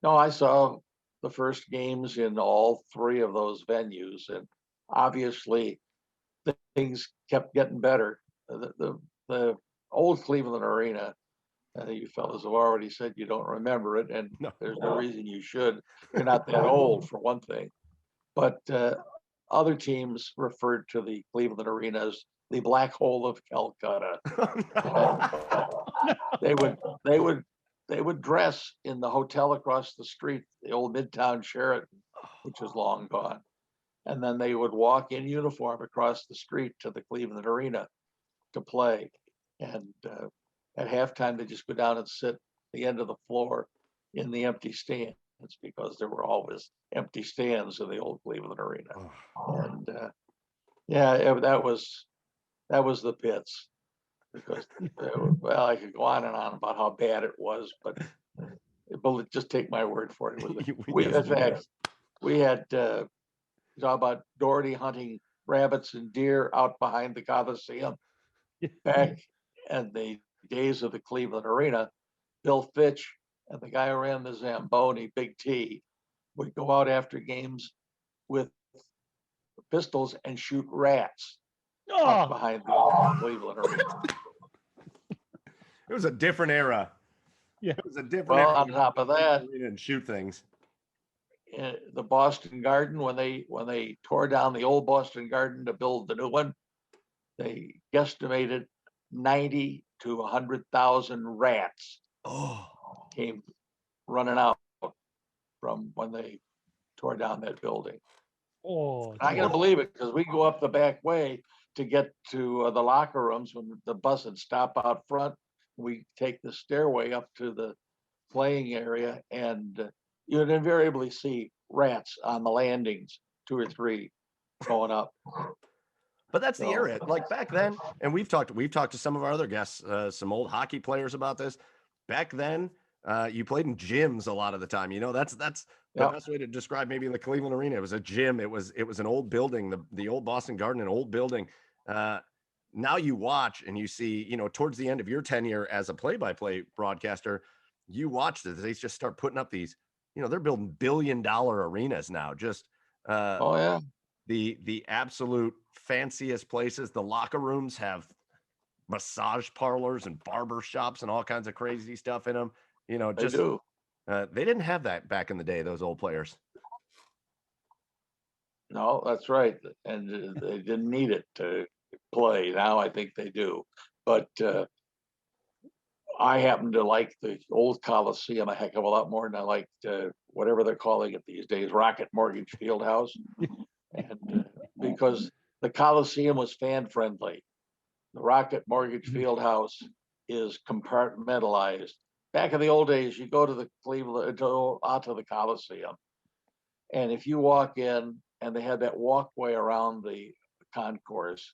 Speaker 2: no, I saw the first games in all three of those venues, and obviously things kept getting better. The old Cleveland Arena, you fellas have already said you don't remember it, and
Speaker 1: No.
Speaker 2: there's no reason you should. You're not that old, for one thing. But other teams referred to the Cleveland Arena as the Black Hole of Calcutta. They would dress in the hotel across the street, the old Midtown Sheraton, which is long gone, and then they would walk in uniform across the street to the Cleveland Arena to play. And at halftime, they just go down and sit at the end of the floor in the empty stands, because there were always empty stands in the old Cleveland Arena. And yeah, that was the pits, because well, I could go on and on about how bad it was, but just take my word for it. In fact, we had talk about Doherty hunting rabbits and deer out behind the Coliseum back in the days of the Cleveland Arena. Bill Fitch and the guy who ran the Zamboni, Big T, would go out after games with pistols and shoot rats up behind the Cleveland Arena.
Speaker 1: It was a different era.
Speaker 3: Yeah.
Speaker 1: It was a different
Speaker 2: Well,
Speaker 1: era.
Speaker 2: on top of that,
Speaker 1: And shoot things.
Speaker 2: The Boston Garden, when they tore down the old Boston Garden to build the new one, they guesstimated 90 to 100,000 rats came running out from when they tore down that building. I can't believe it, because we go up the back way to get to the locker rooms when the bus would stop out front. We take the stairway up to the playing area, and you'd invariably see rats on the landings, 2 or 3 going up.
Speaker 1: But that's the era. Like back then, and we've talked to some of our other guests, some old hockey players about this. Back then, you played in gyms a lot of the time. That's the best way to describe maybe the Cleveland Arena. It was a gym. It was an old building, the old Boston Garden, an old building. Now you watch and you see, towards the end of your tenure as a play-by-play broadcaster, you watch that they just start putting up these, they're building billion-dollar arenas now. Just the absolute fanciest places. The locker rooms have massage parlors and barber shops and all kinds of crazy stuff in them.
Speaker 2: They do.
Speaker 1: They didn't have that back in the day, those old players.
Speaker 2: No, that's right. And they didn't need it to play. Now I think they do. But I happen to like the old Coliseum a heck of a lot more than I like whatever they're calling it these days, Rocket Mortgage Fieldhouse. And because the Coliseum was fan friendly, the Rocket Mortgage Fieldhouse is compartmentalized. Back in the old days, you go to the out to the Coliseum, and if you walk in and they had that walkway around the concourse,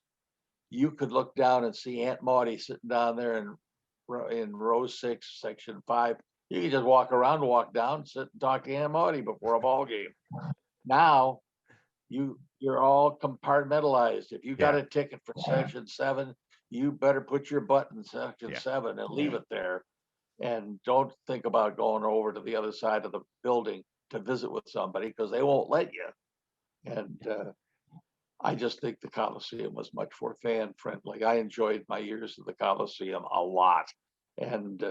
Speaker 2: you could look down and see Aunt Maudie sitting down there in row 6, section 5. You could just walk around, walk down, sit and talk to Aunt Maudie before a ball game. Now you're all compartmentalized. If you got a ticket for section 7, you better put your butt in section 7 and leave it there. And don't think about going over to the other side of the building to visit with somebody, because they won't let you. And I just think the Coliseum was much more fan friendly. I enjoyed my years at the Coliseum a lot. And,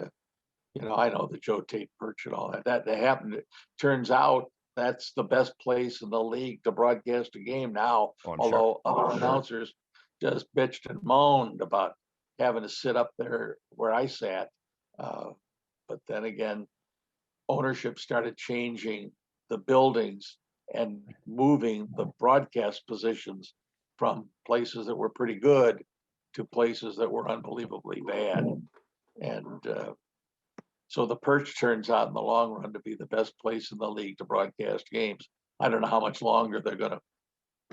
Speaker 2: I know the Joe Tait perch and all that happened. It turns out that's the best place in the league to broadcast a game now, although other announcers just bitched and moaned about having to sit up there where I sat. But then again, ownership started changing the buildings and moving the broadcast positions from places that were pretty good to places that were unbelievably bad. And so the perch turns out in the long run to be the best place in the league to broadcast games. I don't know how much longer they're going to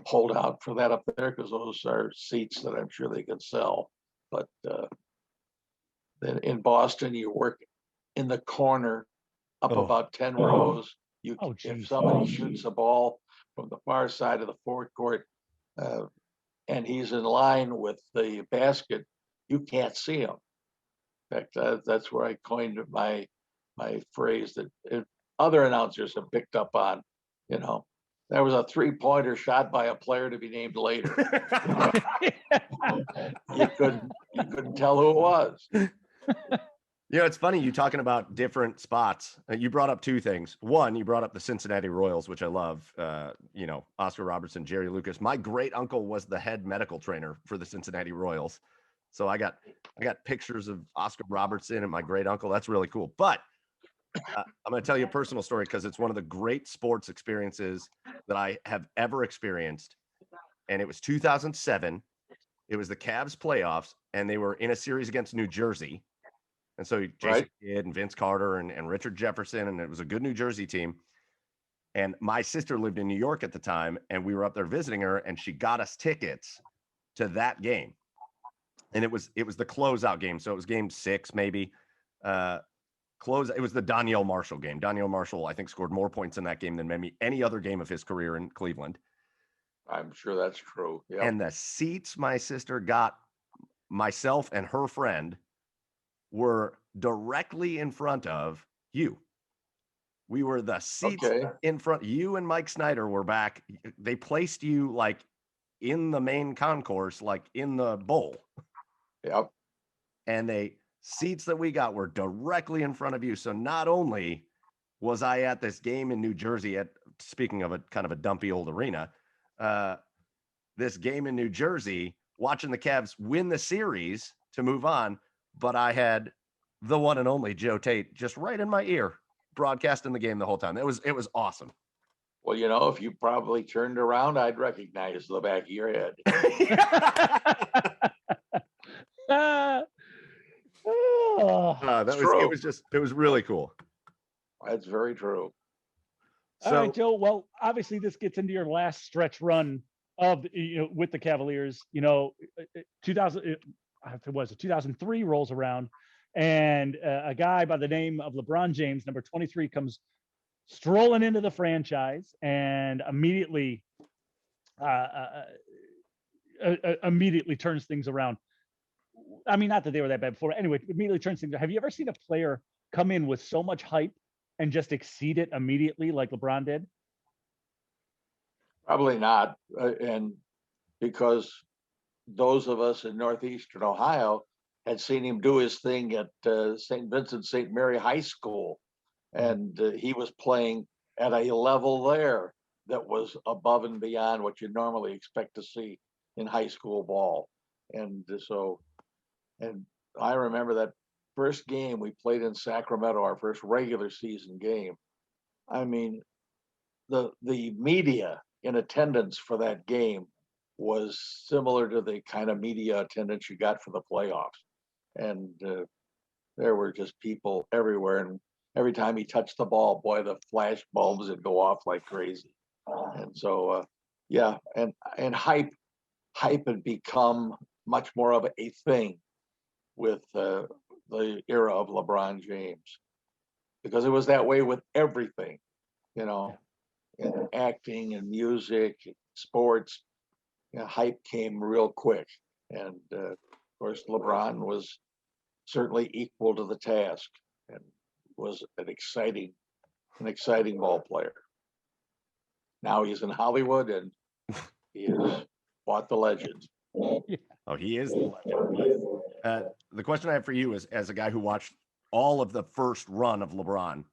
Speaker 2: hold out for that up there, because those are seats that I'm sure they can sell. But then in Boston, you work in the corner up about 10 rows. If somebody shoots a ball from the far side of the forecourt and he's in line with the basket, you can't see him. In fact, that's where I coined my phrase that other announcers have picked up on. There was a 3-pointer shot by a player to be named later. You couldn't tell who it was.
Speaker 1: It's funny you talking about different spots. You brought up 2 things. One, you brought up the Cincinnati Royals, which I love. Oscar Robertson, Jerry Lucas. My great uncle was the head medical trainer for the Cincinnati Royals. So I got pictures of Oscar Robertson and my great uncle. That's really cool. But I'm going to tell you a personal story, because it's one of the great sports experiences that I have ever experienced. And it was 2007. It was the Cavs playoffs, and they were in a series against New Jersey. And so Jason Kidd and Vince Carter and Richard Jefferson, and it was a good New Jersey team. And my sister lived in New York at the time, and we were up there visiting her, and she got us tickets to that game. And it was the closeout game. So it was game 6, maybe. It was the Danielle Marshall game. Danielle Marshall, I think, scored more points in that game than maybe any other game of his career in Cleveland.
Speaker 2: I'm sure that's true. Yeah.
Speaker 1: And the seats my sister got, myself and her friend, were directly in front of you. We were the seats in front. You and Mike Snyder were back. They placed you like in the main concourse, like in the bowl.
Speaker 2: Yep.
Speaker 1: And the seats that we got were directly in front of you. So not only was I at this game in New Jersey speaking of a kind of a dumpy old arena, this game in New Jersey, watching the Cavs win the series to move on, but I had the one and only Joe Tait just right in my ear, broadcasting the game the whole time. It was awesome.
Speaker 2: Well, if you probably turned around, I'd recognize the back of your head.
Speaker 1: It was really cool.
Speaker 2: That's very true.
Speaker 3: All right, Joe. Well, obviously this gets into your last stretch run of, with the Cavaliers. 2003 rolls around, and a guy by the name of LeBron James, number 23, comes strolling into the franchise and immediately turns things around. I mean, not that they were that bad before. Anyway, immediately turns things. Have you ever seen a player come in with so much hype and just exceed it immediately like LeBron did?
Speaker 2: Probably not. And because those of us in Northeastern Ohio had seen him do his thing at St. Vincent St. Mary High School. And he was playing at a level there that was above and beyond what you normally expect to see in high school ball. And I remember that first game we played in Sacramento, our first regular season game, I mean, the media in attendance for that game was similar to the kind of media attendance you got for the playoffs. And there were just people everywhere. And every time he touched the ball, boy, the flash bulbs would go off like crazy. And so, yeah, and hype had become much more of a thing with the era of LeBron James, because it was that way with everything, you know, in acting and music, sports. You know, hype came real quick, and of course LeBron was certainly equal to the task and was an exciting ball player. Now he's in Hollywood and he has bought the legend.
Speaker 1: Oh, he is the legend. The question I have for you is, as a guy who watched all of the first run of LeBron,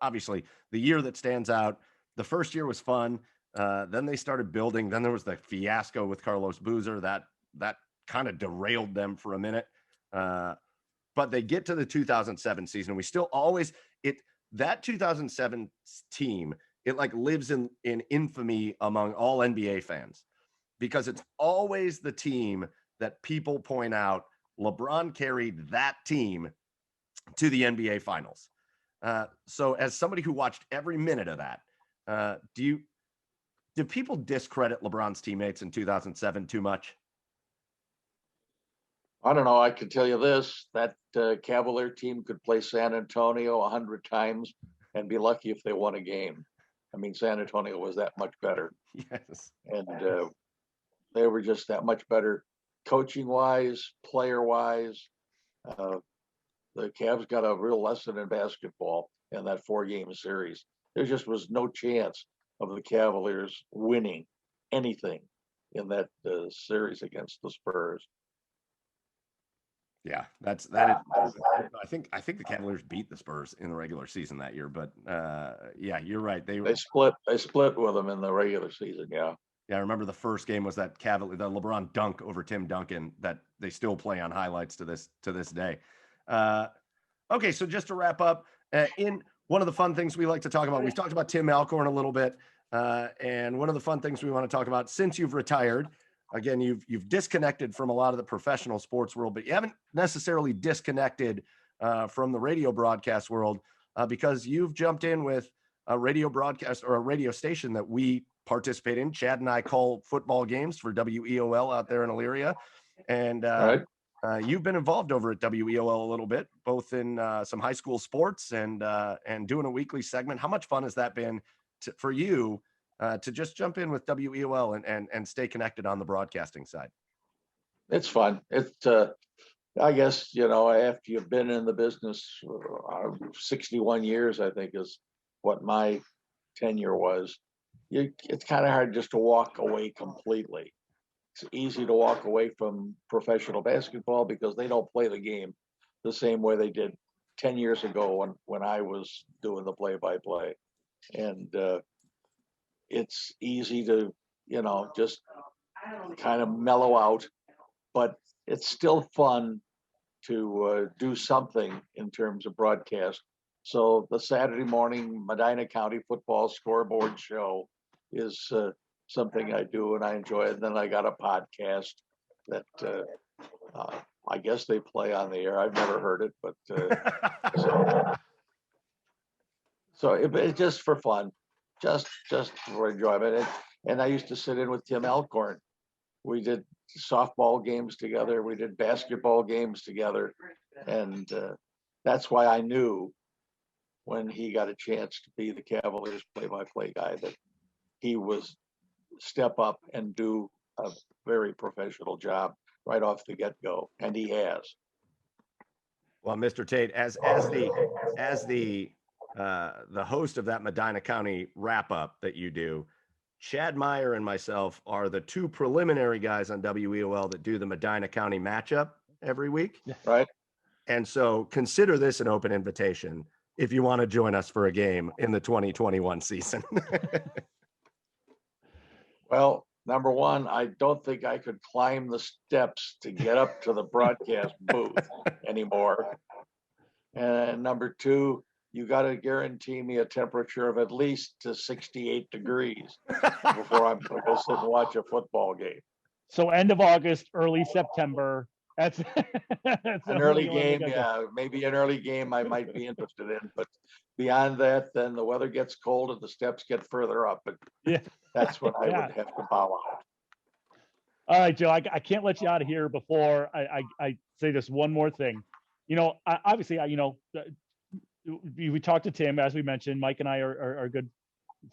Speaker 1: obviously the year that stands out, the first year was fun. Then they started building. Then there was the fiasco with Carlos Boozer that kind of derailed them for a minute. But they get to the 2007 season. We still always that 2007 team, it like lives in infamy among all NBA fans, because it's always the team that people point out LeBron carried that team to the NBA finals. So as somebody who watched every minute of that, do people discredit LeBron's teammates in 2007 too much?
Speaker 2: I don't know. I can tell you this, that Cavalier team could play San Antonio 100 times and be lucky if they won a game. I mean, San Antonio was that much better.
Speaker 1: Yes.
Speaker 2: And they were just that much better coaching wise, player wise. The Cavs got a real lesson in basketball in that 4-game series. There just was no chance of the Cavaliers winning anything in that series against the Spurs.
Speaker 1: Yeah, that is. I think the Cavaliers beat the Spurs in the regular season that year, but yeah, you're right. They
Speaker 2: split with them in the regular season. Yeah.
Speaker 1: Yeah, I remember the first game was that the LeBron dunk over Tim Duncan that they still play on highlights to this day. Okay, so just to wrap up, in one of the fun things we like to talk about, we've talked about Tim Alcorn a little bit, and one of the fun things we want to talk about since you've retired. Again, you've disconnected from a lot of the professional sports world, but you haven't necessarily disconnected from the radio broadcast world, because you've jumped in with a radio broadcast or a radio station that we participate in. Chad and I call football games for WEOL out there in Elyria, and
Speaker 2: Right.
Speaker 1: you've been involved over at WEOL a little bit, both in some high school sports and doing a weekly segment. How much fun has that been for you? To just jump in with WEOL and stay connected on the broadcasting side?
Speaker 2: It's fun. It's I guess, you know, after you've been in the business 61 years, I think is what my tenure was. It's kind of hard just to walk away completely. It's easy to walk away from professional basketball because they don't play the game the same way they did 10 years ago when I was doing the play-by-play. And it's easy to, you know, just kind of mellow out, but it's still fun to do something in terms of broadcast. So the Saturday morning Medina County football scoreboard show is something I do and I enjoy. And then I got a podcast that I guess they play on the air. I've never heard it, but so it's just for fun. Just for enjoyment. And I used to sit in with Tim Alcorn. We did softball games together. We did basketball games together. And that's why I knew when he got a chance to be the Cavaliers play-by-play guy that he was step up and do a very professional job right off the get-go. And he has.
Speaker 1: Well, Mr. Tait, as the host of that Medina County wrap up that you do, Chad Meyer and myself are the two preliminary guys on WEOL that do the Medina County matchup every week.
Speaker 2: Right.
Speaker 1: And so consider this an open invitation if you want to join us for a game in the 2021 season.
Speaker 2: Well, Number one, I don't think I could climb the steps to get up to the broadcast booth anymore. And number two, you got to guarantee me a temperature of at least to 68 degrees before I'm going to go sit and watch a football game.
Speaker 3: So end of August, early September. That's, that's
Speaker 2: An early game, yeah, maybe an early game I might be interested in, but beyond that, then the weather gets cold and the steps get further up, but
Speaker 3: Yeah.
Speaker 2: that's when I
Speaker 3: Yeah.
Speaker 2: would have to bow out.
Speaker 3: All right, Joe, I can't let you out of here before I say this one more thing. You know, obviously, we talked to Tim, as we mentioned. Mike and I are good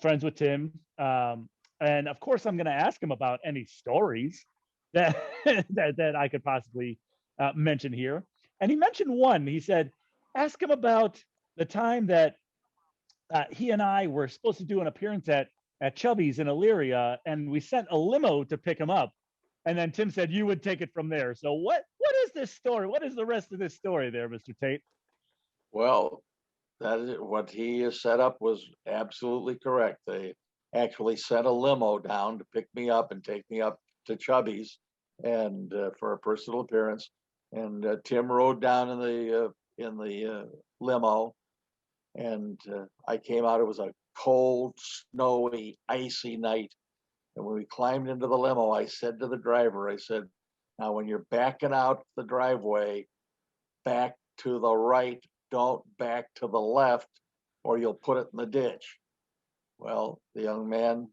Speaker 3: friends with Tim. And of course, I'm going to ask him about any stories that that I could possibly mention here. And he mentioned one. He said, ask him about the time that he and I were supposed to do an appearance at Chubby's in Elyria, and we sent a limo to pick him up. And then Tim said you would take it from there. So what is this story? What is the rest of this story there, Mr. Tait?
Speaker 2: Well, that is what he has set up was absolutely correct. They actually sent a limo down to pick me up and take me up to Chubby's and for a personal appearance. And Tim rode down in the limo, and I came out. It was a cold, snowy, icy night. And when we climbed into the limo, I said to the driver, I said, now when you're backing out the driveway, back to the right, don't back to the left, or you'll put it in the ditch. Well, the young man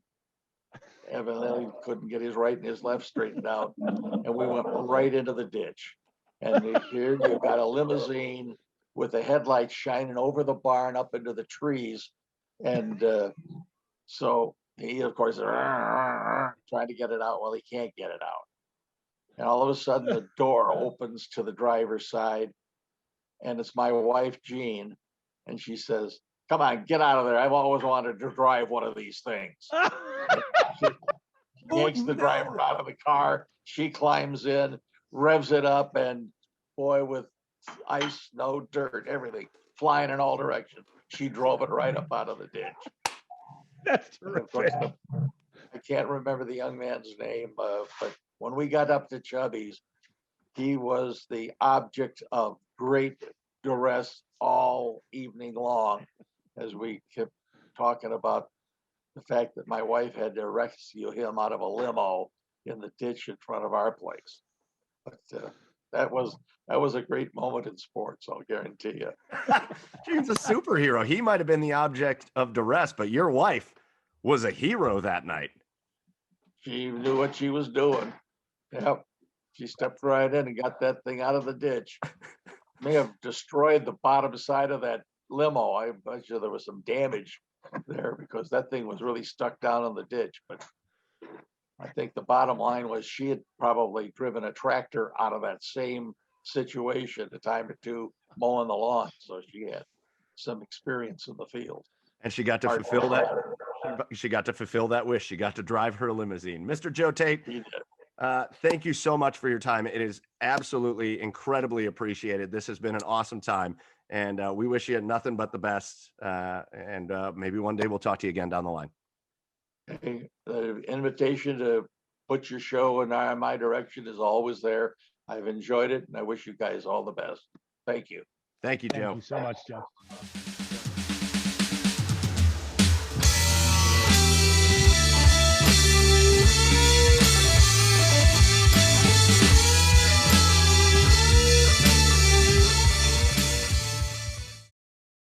Speaker 2: evidently couldn't get his right and his left straightened out, and we went right into the ditch. And here you've got a limousine with the headlights shining over the barn up into the trees. And so he, of course, trying to get it out. Well, he can't get it out. And all of a sudden, the door opens to the driver's side, and it's my wife, Jean. And she says, come on, get out of there. I've always wanted to drive one of these things. She yanks the driver out of the car. She climbs in, revs it up, and boy, with ice, snow, dirt, everything flying in all directions, she drove it right up out of the ditch.
Speaker 3: That's
Speaker 2: Of course,
Speaker 3: terrific.
Speaker 2: I can't remember the young man's name, but when we got up to Chubby's, he was the object of great duress all evening long, as we kept talking about the fact that my wife had to rescue him out of a limo in the ditch in front of our place. But that was a great moment in sports, I'll guarantee you.
Speaker 1: Gene's a superhero. He might have been the object of duress, but your wife was a hero that night.
Speaker 2: She knew what she was doing. Yep. She stepped right in and got that thing out of the ditch. May have destroyed the bottom side of that limo. I bet you there was some damage there because that thing was really stuck down in the ditch. But I think the bottom line was she had probably driven a tractor out of that same situation a time or two mowing the lawn. So she had some experience in the field.
Speaker 1: And she got to fulfill that. She got to fulfill that wish. She got to drive her limousine. Mr. Joe Tait, thank you so much for your time. It is absolutely incredibly appreciated. This has been an awesome time, and we wish you nothing but the best. And maybe one day we'll talk to you again down the line.
Speaker 2: The invitation to put your show in my direction is always there. I've enjoyed it, and I wish you guys all the best. Thank you.
Speaker 1: Thank you, Joe.
Speaker 3: Thank you so much, Joe.